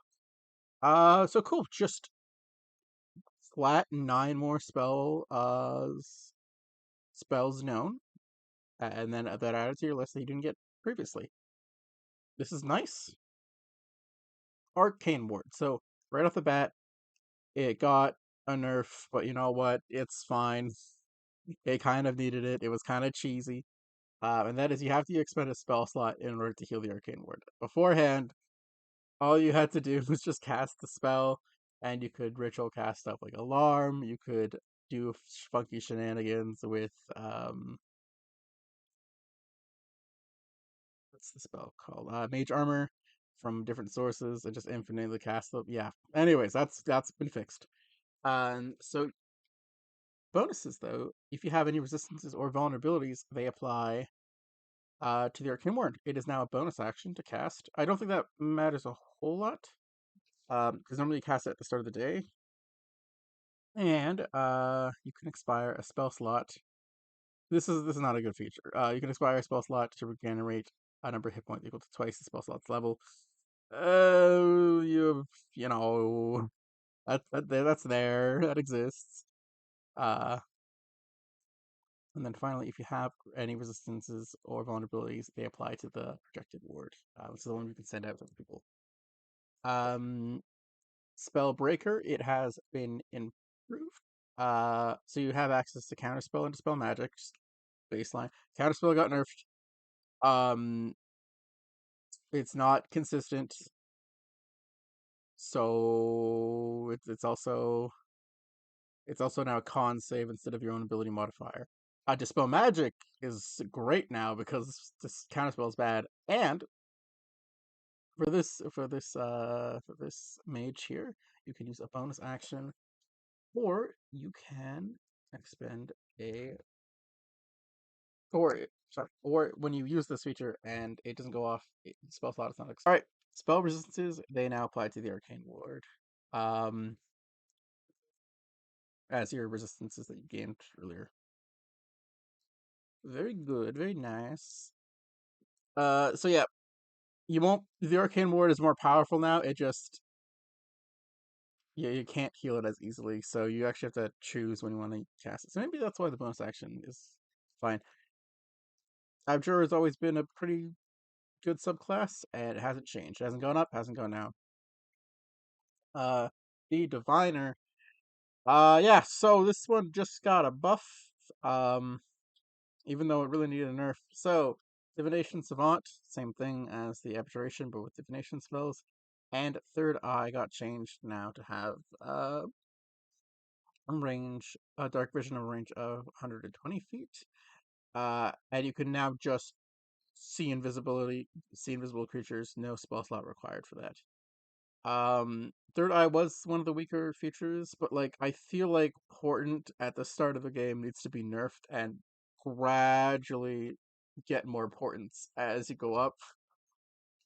So cool. Just flat nine more spells known, and then that added to your list that you didn't get previously. This is nice. Arcane Ward. So right off the bat, it got a nerf, but you know what? It's fine. It kind of needed it. It was kind of cheesy. And that is you have to expend a spell slot in order to heal the Arcane Ward. Beforehand, all you had to do was just cast the spell, and you could ritual cast stuff like Alarm. You could do funky shenanigans with what's the spell called? Mage Armor from different sources, and just infinitely cast them. Yeah. Anyways, that's been fixed. So bonuses though, if you have any resistances or vulnerabilities, they apply to the Arcane Ward. It is now a bonus action to cast. I don't think that matters a whole lot. Because normally you cast it at the start of the day, and you can expire a spell slot. This is not a good feature. You can expire a spell slot to regenerate a number of hit points equal to twice the spell slot's level. You know that's there, that exists. Uh, and then finally, if you have any resistances or vulnerabilities, they apply to the projected ward. This is the one you can send out to people. Um, Spell Breaker, it has been improved. So you have access to Counterspell and Dispel Magic, just baseline. Counterspell got nerfed. Um, it's not consistent, so it's also now a con save instead of your own ability modifier. Dispel Magic is great now because this Counterspell is bad, and for this mage here, you can use a bonus action, or you can expend a or sorry, or when you use this feature and it doesn't go off, spell slot is not expired. All right, Spell resistances, they now apply to the Arcane Ward. Um, as your resistances that you gained earlier. Very good, very nice. So yeah, you won't. The Arcane Ward is more powerful now. It just you can't heal it as easily, so you actually have to choose when you want to cast it. So maybe that's why the bonus action is fine. Abjure has always been a pretty good subclass, and it hasn't changed. It hasn't gone up, hasn't gone down. Uh, the Diviner. Yeah. So this one just got a buff. Um, even though it really needed a nerf. So, Divination Savant, same thing as the Abjuration, but with divination spells. And Third Eye got changed now to have range, dark vision of a range of 120 feet. And you can now just see invisible creatures, no spell slot required for that. Third Eye was one of the weaker features, but like I feel like Portent at the start of the game needs to be nerfed and gradually get more importance as you go up.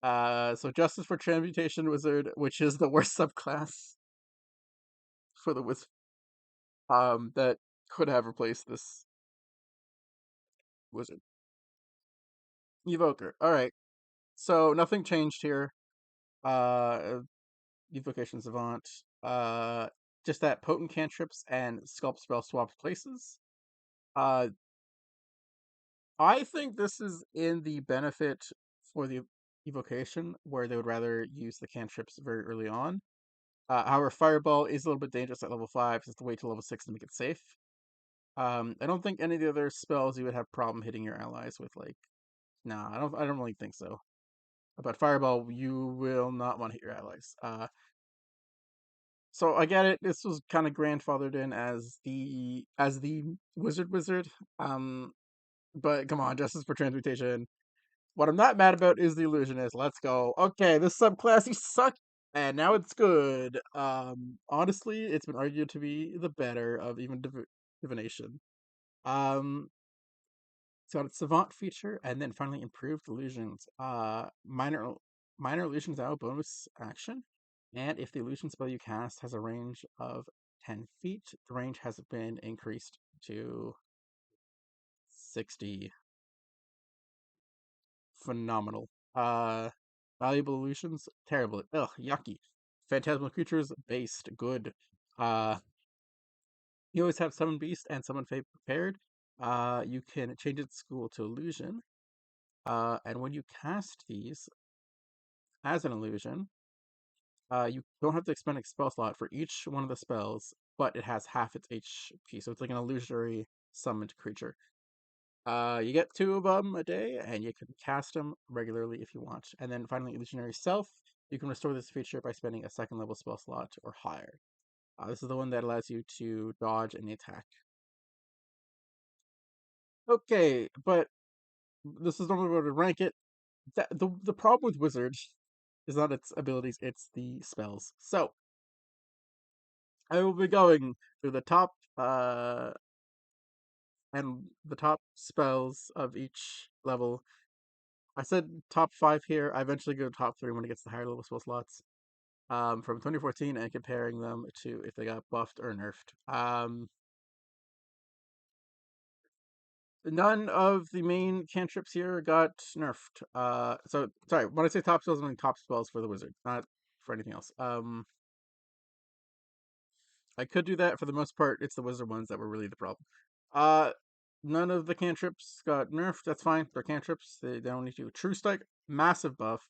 So Justice for Transmutation Wizard, which is the worst subclass for the wizard, that could have replaced this wizard. Evoker. All right. So nothing changed here. Uh, Evocation Savant. Uh, just that potent cantrips and sculpt spell swapped places. Uh, I think this is in the benefit for the evocation, where they would rather use the cantrips very early on. However, Fireball is a little bit dangerous at level 5, so it's to wait till level 6 to make it safe. I don't think any of the other spells you would have problem hitting your allies with, like, nah, I don't really think so. But Fireball, you will not want to hit your allies. So I get it. This was kind of grandfathered in as the wizard. Um, but come on, Justice for Transmutation. What I'm not mad about is the Illusionist. Let's go. Okay, this subclass you suck, and now it's good. Honestly, it's been argued to be the better of even divination. Um, it's got its Savant feature, and then finally improved illusions. Minor illusions now bonus action, and if the illusion spell you cast has a range of 10 feet, the range has been increased to 60. Phenomenal. Valuable illusions, terrible. Ugh, yucky. Phantasmal creatures, based, good. Uh, you always have summon beast and summon fate prepared. You can change its school to illusion. And when you cast these as an illusion, you don't have to expend a spell slot for each one of the spells, but it has half its HP, so it's like an illusory summoned creature. You get 2 of them a day, and you can cast them regularly if you want. And then finally, Illusionary Self. You can restore this feature by spending a second level spell slot or higher. This is the one that allows you to dodge any attack. Okay, but this is normally where to rank it. The problem with Wizard is not its abilities, it's the spells. So, I will be going through the top spells of each level. I said top 5 here. I eventually go top 3 when it gets to higher level spell slots. From 2014 and comparing them to if they got buffed or nerfed. None of the main cantrips here got nerfed. So sorry, when I say top spells, I mean top spells for the wizard, not for anything else. I could do that for the most part. It's the wizard ones that were really the problem. Uh, None of the cantrips got nerfed. That's fine. They're cantrips. They don't need to. True Strike, massive buff.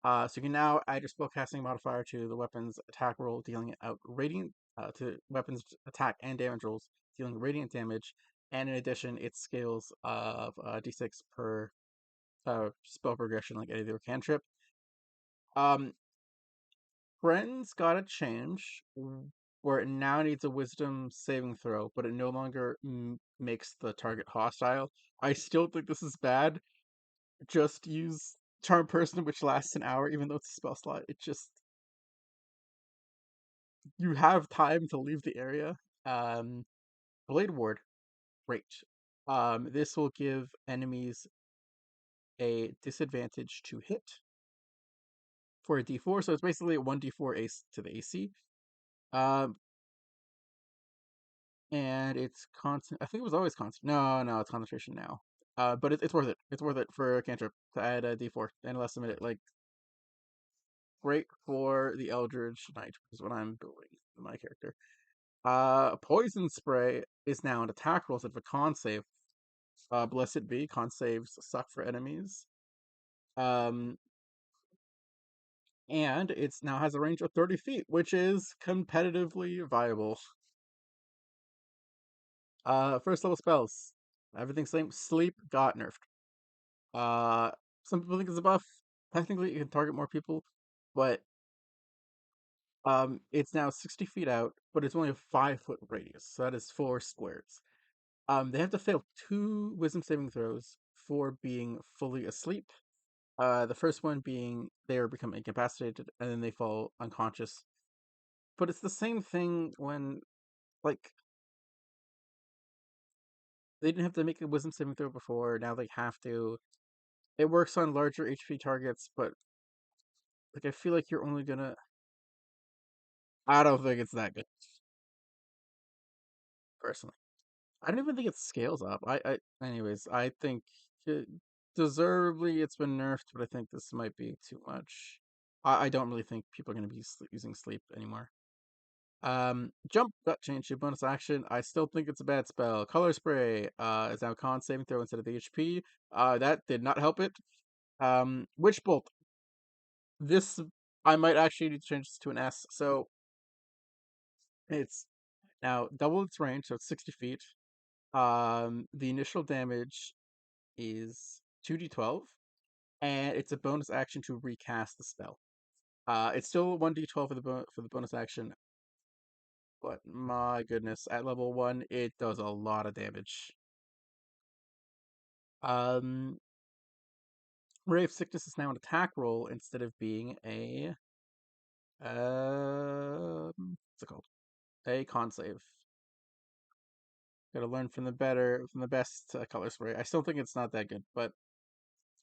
So you can now add your spellcasting modifier to the weapon's attack roll, dealing out radiant to weapons attack and damage rolls, dealing radiant damage. And in addition, it scales of d6 per spell progression, like any other cantrip. Um, Friends got a change where it now needs a wisdom saving throw, but it no longer makes the target hostile. I still think this is bad. Just use Charm Person, which lasts an hour, even though it's a spell slot. It just you have time to leave the area. Um, Blade Ward, great. This will give enemies a disadvantage to hit for a D4, so it's basically a 1d4 ace to the AC. Um, and it's constant. I think it was always constant. No, no, it's concentration now. But it's worth it. It's worth it for a cantrip to add a D4 and less a minute. Like great for the Eldritch Knight is what I'm building in my character. Poison Spray is now an attack roll instead of a con save. Blessed be, con saves suck for enemies. Um, and it's now has a range of 30 feet, which is competitively viable. First level spells. Everything's same. Sleep got nerfed. Uh, some people think it's a buff. Technically, it can target more people, but it's now 60 feet out, but it's only a 5 foot radius, so that is 4 squares. They have to fail 2 wisdom saving throws for being fully asleep. The first one being they are become incapacitated, and then they fall unconscious. But it's the same thing when, like, they didn't have to make a wisdom saving throw before. Now they have to. It works on larger HP targets, but like I feel like you're only gonna. I don't think it's that good, personally. I don't even think it scales up. Anyways, I think it, deservedly it's been nerfed, but I think this might be too much. I don't really think people are going to be using sleep anymore. Jump got changed to bonus action. I still think it's a bad spell. Color spray is now con saving throw instead of the HP. That did not help it. Witch bolt. This I might actually need to change this to an S. So it's now double its range, so it's 60 feet. The initial damage is 2d12, and it's a bonus action to recast the spell. It's still 1d12 for the bonus action, but my goodness, at level 1, it does a lot of damage. Um, Ray of Sickness is now an attack roll instead of being a what's it called? A con save. Gotta learn from the best color spray. I still think it's not that good, but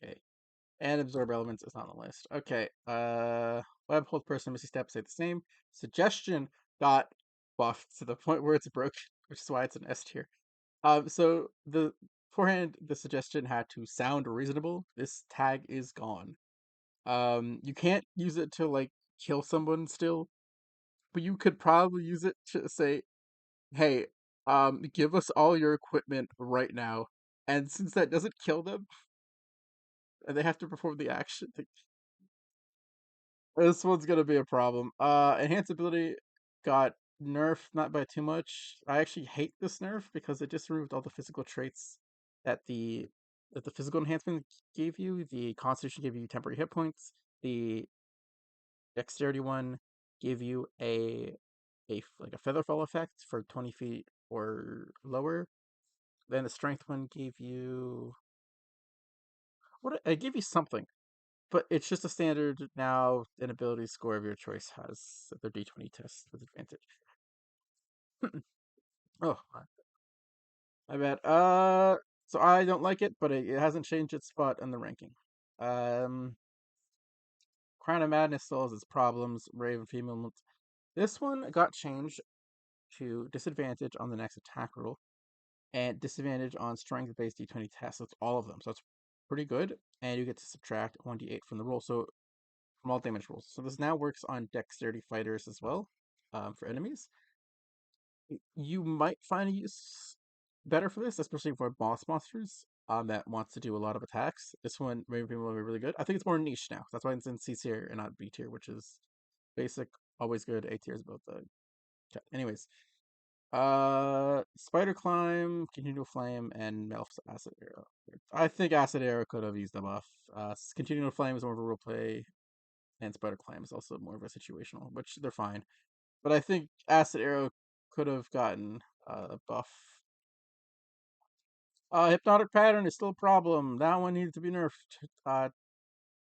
okay. And absorb elements is not on the list. Okay. Web hold person, Misty Step stay the same. Suggestion got buffed to the point where it's broken, which is why it's an S tier. So the beforehand the suggestion had to sound reasonable. This tag is gone. You can't use it to like kill someone still, but you could probably use it to say, "Hey, give us all your equipment right now." And since that doesn't kill them, and they have to perform the action, this one's gonna be a problem. Enhance ability got nerfed, not by too much. I actually hate this nerf because it just removed all the physical traits that the physical enhancement gave you. The Constitution gave you temporary hit points. The Dexterity one gave you like a feather fall effect for 20 feet or lower. Then the Strength one gave you what? It gave you something. But it's just a standard now. An ability score of your choice has their D20 test with advantage. Oh, my bad. So I don't like it, but it hasn't changed its spot in the ranking. Um, Crown of Madness still has its problems. Raven female. This one got changed to disadvantage on the next attack roll and disadvantage on strength-based D20 tests. So it's all of them. So it's pretty good, and you get to subtract 1d8 from the roll. So from all damage rolls. So this now works on dexterity fighters as well, for enemies. You might find a use better for this, especially for boss monsters that wants to do a lot of attacks. This one maybe will be really good. I think it's more niche now. That's why it's in C tier and not B tier, which is basic, always good. A tier is about the. Okay. Anyways, Spider Climb, Continual Flame, and Melf's Acid Arrow. I think Acid Arrow could have used a buff. Continual Flame is more of a role play, and Spider Climb is also more of a situational, which they're fine. But I think Acid Arrow could have gotten a buff. Hypnotic Pattern is still a problem. That one needs to be nerfed.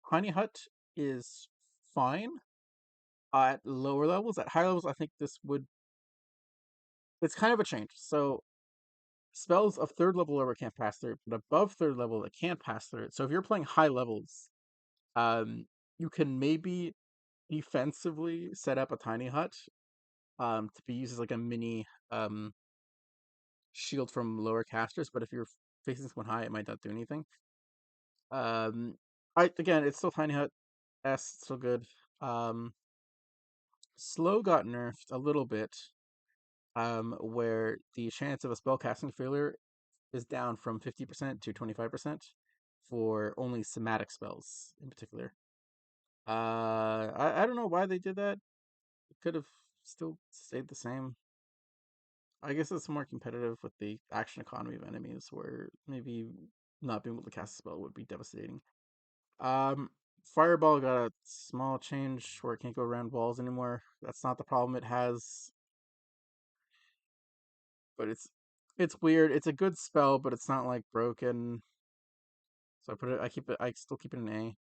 Honey Hut is fine at lower levels. At higher levels, I think this would. It's kind of a change. So spells of third level lower can't pass through, but above third level it can't pass through it. So if you're playing high levels, um, you can maybe defensively set up a tiny hut to be used as like a mini shield from lower casters, but if you're facing someone high, it might not do anything. Um, I again, it's still tiny hut S, still good. Um, slow got nerfed a little bit, where the chance of a spellcasting failure is down from 50% to 25% for only somatic spells in particular. I don't know why they did that. It could have still stayed the same. I guess it's more competitive with the action economy of enemies, where maybe not being able to cast a spell would be devastating. Um, Fireball got a small change where it can't go around walls anymore. That's not the problem it has, but it's weird. It's a good spell, but it's not like broken. So I still keep it an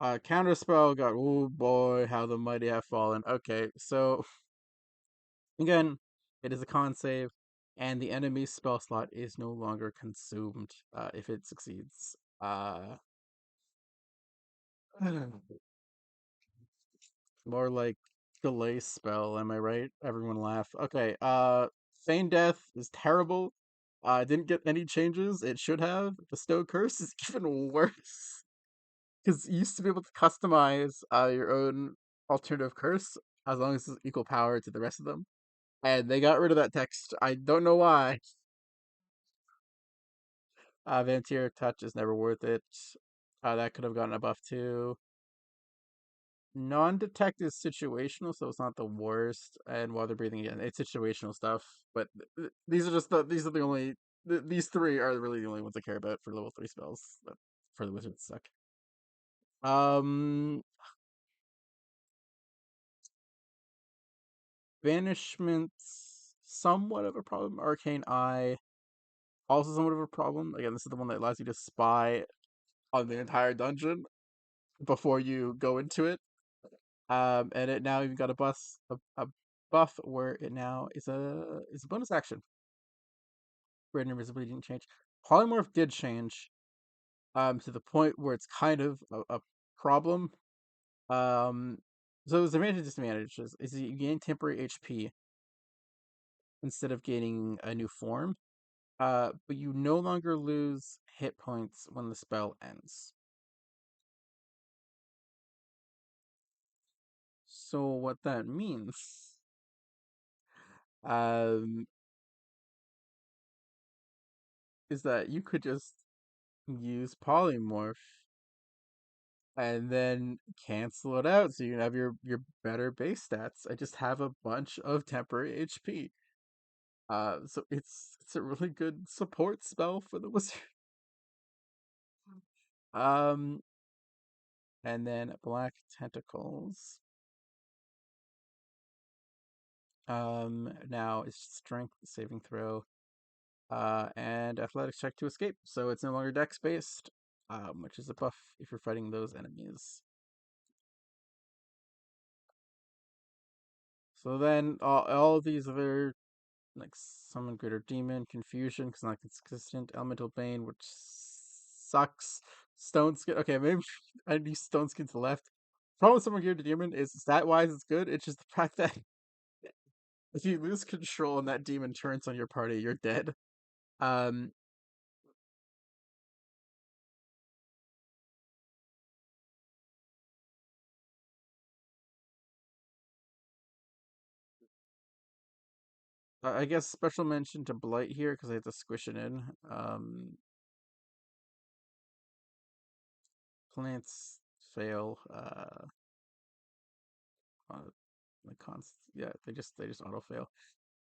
A. Counter spell got, oh boy, how the mighty have fallen. Okay, so again, it is a con save, and the enemy's spell slot is no longer consumed if it succeeds. More like delay spell, am I right? Everyone laugh. Okay, Feign Death is terrible. Didn't get any changes. It should have. Bestow Curse is even worse. Because you used to be able to customize your own alternative curse as long as it's equal power to the rest of them. And they got rid of that text. I don't know why. Vampire Touch is never worth it. That could have gotten a buff too. Non-detect is situational, so it's not the worst. And while they're breathing again, it's situational stuff. But these are the only these three are really the only ones I care about for level 3 spells. But for the wizards suck. Um, Banishment, somewhat of a problem. Arcane Eye, also somewhat of a problem. Again, this is the one that allows you to spy on the entire dungeon before you go into it. And it now even got a buff where it now is a bonus action. Red invisibility didn't change. Polymorph did change. To the point where it's kind of a problem. Um, so there's advantages and disadvantages. Is you gain temporary HP instead of gaining a new form. But you no longer lose hit points when the spell ends. So what that means, um, is that you could just use polymorph and then cancel it out so you can have your better base stats. I just have a bunch of temporary HP. So it's a really good support spell for the wizard. Um, and then Black Tentacles. Now it's strength saving throw. And athletics check to escape. So it's no longer dex based, which is a buff if you're fighting those enemies. So then all of these other like summon greater demon, confusion because not consistent, elemental bane, which sucks. Stone skin. Okay, maybe I need stone skin to the left. Problem with summon greater demon is stat wise it's good. It's just the fact that if you lose control and that demon turns on your party, you're dead. Um, I guess special mention to Blight here because I have to squish it in. Plants fail. Like const. Yeah, they just auto fail.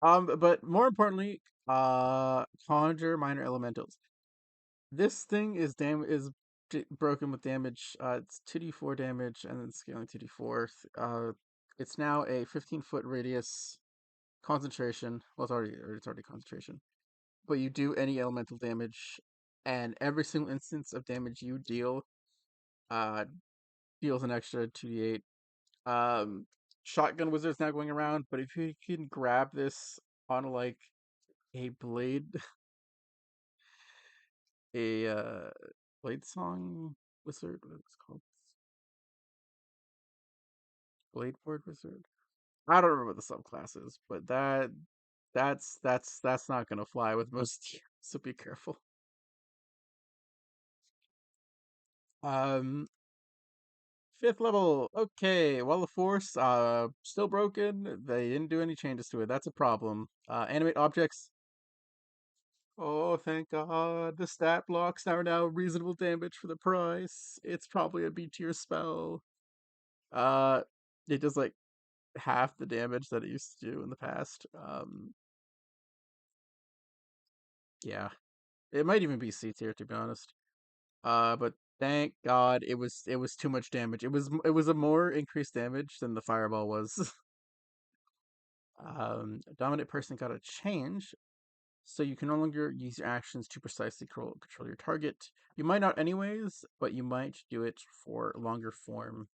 But more importantly, conjure minor elementals. This thing is broken with damage. It's 2d4 damage and then scaling 2d4. It's now a 15-foot radius concentration. Well, it's already concentration. But you do any elemental damage, and every single instance of damage you deal, uh, deals an extra 2d8. Um, Shotgun Wizard's now going around, but if you can grab this on like a blade, a blade song wizard, what it's called, Bladeboard Wizard. I don't remember what the subclass is, but that's not gonna fly with most teams, so be careful. Um, Fifth level. Okay, Wall of Force. Still broken. They didn't do any changes to it. That's a problem. Animate objects. Oh, thank God. The stat blocks are now reasonable damage for the price. It's probably a B tier spell. Uh, it does like half the damage that it used to do in the past. Yeah, it might even be C tier to be honest. But thank God it was too much damage. It was a more increased damage than the fireball was. Dominant person got a change, so you can no longer use your actions to precisely control your target. You might not anyways, but you might do it for longer form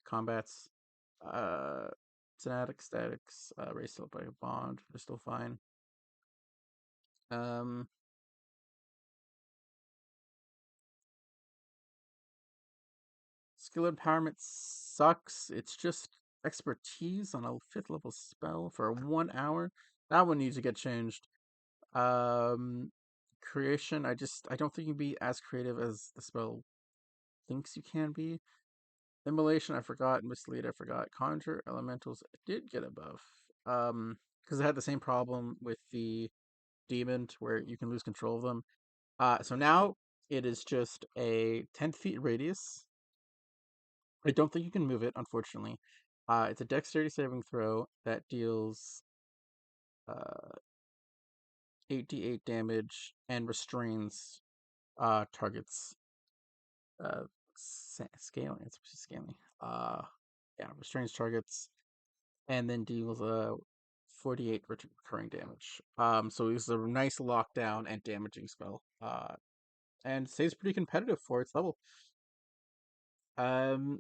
combats. Uh, statics, raised by a bond, they're still fine. Um, Skill empowerment sucks. It's just expertise on a fifth level spell for 1 hour. That one needs to get changed. Um, Creation. I don't think you can be as creative as the spell thinks you can be. Immolation. I forgot. Mislead. I forgot. Conjure elementals. I did get a buff. Because I had the same problem with the demon where you can lose control of them. So now it is just a 10 feet radius. I don't think you can move it, unfortunately. It's a dexterity saving throw that deals uh, 8d8 damage and restrains targets. Uh, Scaling. It's scaling. Yeah, restrains targets and then deals 48 recurring damage. So it's a nice lockdown and damaging spell. And stays pretty competitive for its level. Um,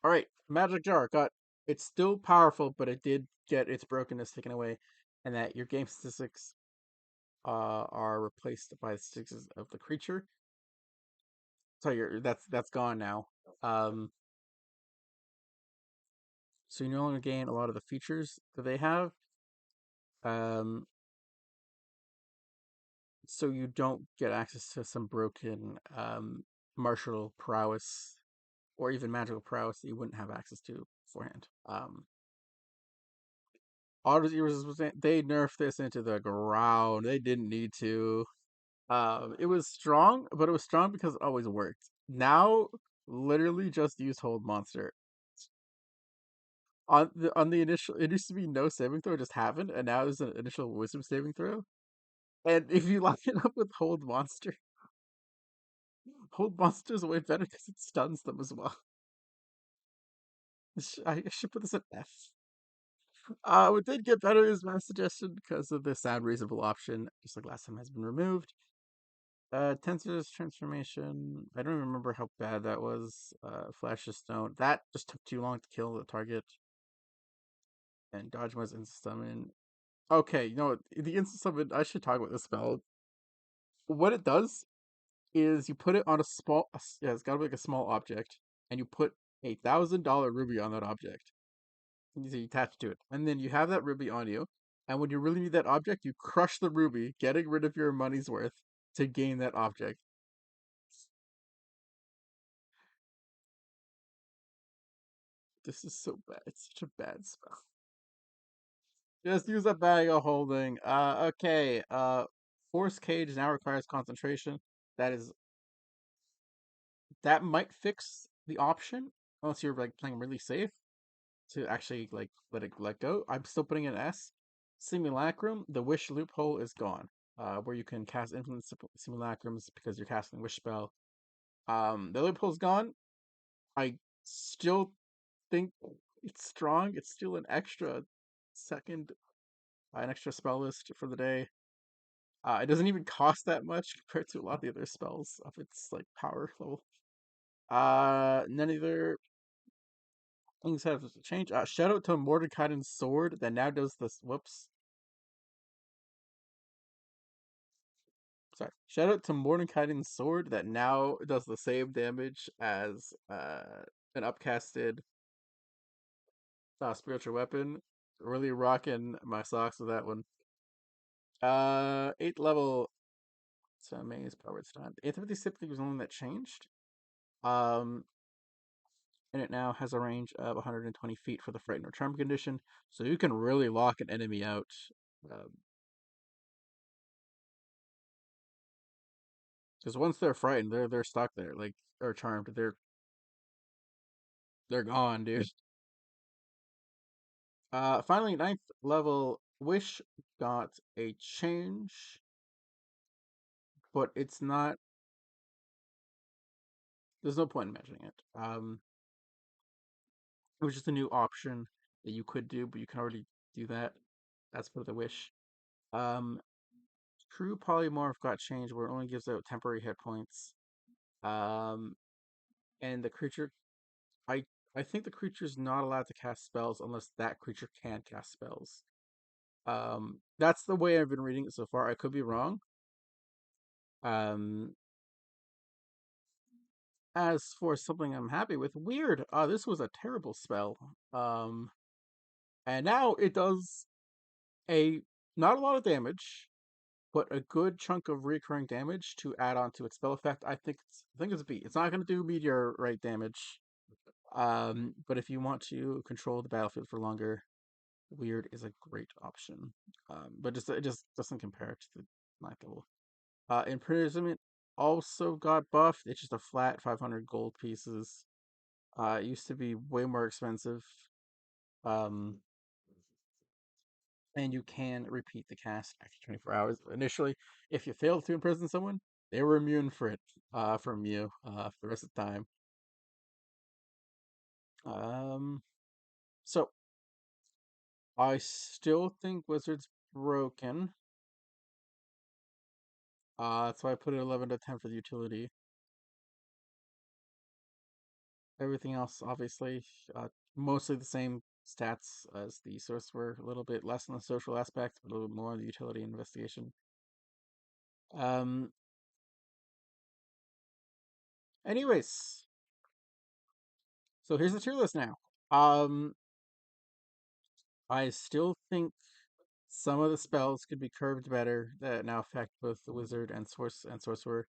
All right, Magic Jar got. It's still powerful, but it did get its brokenness taken away, and that your game statistics are replaced by the statistics of the creature. So that's gone now. Um, so you no longer gain a lot of the features that they have. Um, so you don't get access to some broken martial prowess or even magical prowess that you wouldn't have access to beforehand. Auto they nerfed this into the ground. They didn't need to. It was strong, but it was strong because it always worked. Now, literally just use hold monster. On the initial, it used to be no saving throw, just happened, and now there's an initial wisdom saving throw. And if you line it up with hold monster is way better because it stuns them as well. I should put this at F. What did get better is my suggestion because of the sound reasonable option, just like last time has been removed. Tensor's transformation. I don't remember how bad that was. Flash of Stone. That just took too long to kill the target. And Dodge was instant summon. Okay, the instant summon. I should talk about this spell. What it does is you put it on a small. Yeah, it's got to be like a small object, and you put $1,000 ruby on that object. So you attach to it, and then you have that ruby on you. And when you really need that object, you crush the ruby, getting rid of your money's worth to gain that object. This is so bad. It's such a bad spell. Just use a bag of holding. Okay. Force cage now requires concentration. That is that might fix the option unless you're like playing really safe to actually like let go. I'm still putting an S. Simulacrum. The wish loophole is gone. Where you can cast infinite simulacrums because you're casting wish spell. The loophole's gone. I still think it's strong. It's still second an extra spell list for the day. It doesn't even cost that much compared to a lot of the other spells of its like power level. None of their things have changed. Shout out to Mordekaisen's sword that now does this. Whoops. sorry. Shout out to Mordekaiser's sword that now does the same damage as an upcasted spiritual weapon. Really rocking my socks with that one. 8th level. So maze power stand. 8th of these typically was the one that changed. Um, and it now has a range of 120 feet for the frightened or charm condition, so you can really lock an enemy out. Because once they're frightened, they're stuck there, like or charmed. They're gone, dude. Finally, 9th level Wish got a change, but it's not. There's no point in mentioning it. It was just a new option that you could do, but you can already do that. That's for the Wish. Um, True Polymorph got changed where it only gives out temporary hit points. Um, and the creature, I I think the creature's not allowed to cast spells unless that creature can cast spells. That's the way I've been reading it so far. I could be wrong. Um, as for something I'm happy with, weird. This was a terrible spell. And now it does a not a lot of damage, but a good chunk of recurring damage to add on to its spell effect. I think it's B. It's not going to do meteorite damage. But if you want to control the battlefield for longer, weird is a great option. But it just doesn't compare to the ninth level. Imprisonment also got buffed. It's just a flat 500 gold pieces. It used to be way more expensive. Um, and you can repeat the cast after 24 hours. Initially, if you failed to imprison someone, they were immune for it from you for the rest of the time. Um, so I still think Wizard's broken. That's why I put it 11 to 10 for the utility. Everything else, obviously, mostly the same stats as the Sorcerer. A little bit less on the social aspect, but a little bit more on the utility and investigation. Um. Anyways, so here's the tier list now. Um. I still think some of the spells could be curved better that now affect both the wizard and sorcerer.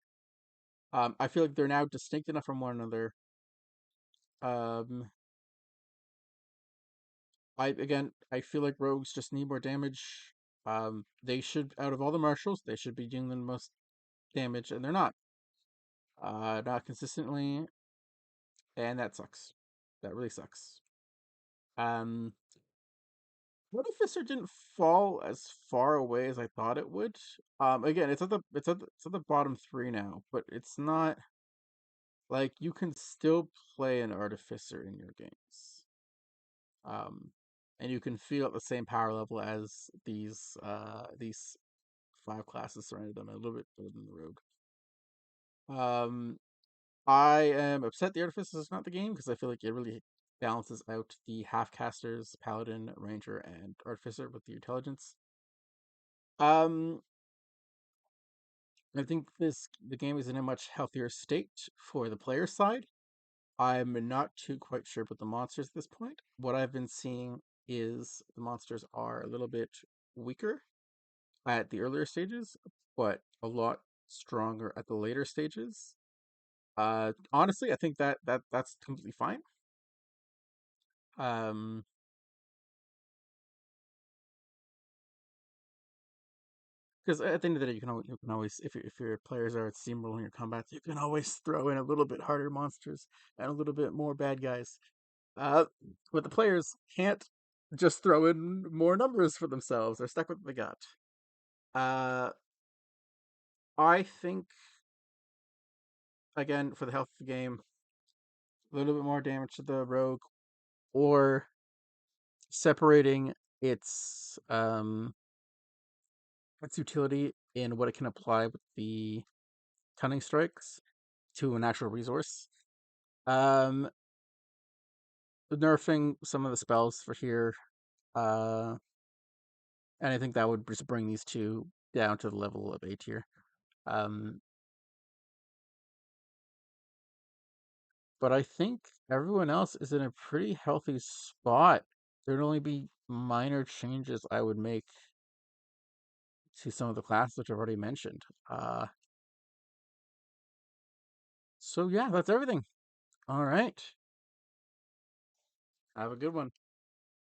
I feel like they're now distinct enough from one another. Um, I feel like rogues just need more damage. They should out of all the marshals, they should be doing the most damage, and they're not. Not consistently, and that sucks. That really sucks. Um, Artificer didn't fall as far away as I thought it would. Again, it's at the bottom three now, but it's not like you can still play an Artificer in your games. Um, and you can feel at the same power level as these five classes surrounding them, a little bit better than the Rogue. Um, I am upset the Artificer is not the game because I feel like it really balances out the half casters, Paladin, Ranger, and Artificer with the intelligence. Um, I think the game is in a much healthier state for the player side. I'm not too quite sure about the monsters at this point. What I've been seeing is the monsters are a little bit weaker at the earlier stages, but a lot stronger at the later stages. Honestly, I think that's completely fine. Um, because at the end of the day, you can always if your players are at steamrolling your combat, you can always throw in a little bit harder monsters and a little bit more bad guys. Uh, but the players can't just throw in more numbers for themselves. They're stuck with what they got. Uh, I think again for the health of the game, a little bit more damage to the rogue, or separating its utility in what it can apply with the cunning strikes to a natural resource. Um, Nerfing some of the spells for here. Uh, and I think that would just bring these two down to the level of A tier. Um, but I think everyone else is in a pretty healthy spot. There'd only be minor changes I would make to some of the classes which I've already mentioned. So yeah, that's everything. All right. Have a good one.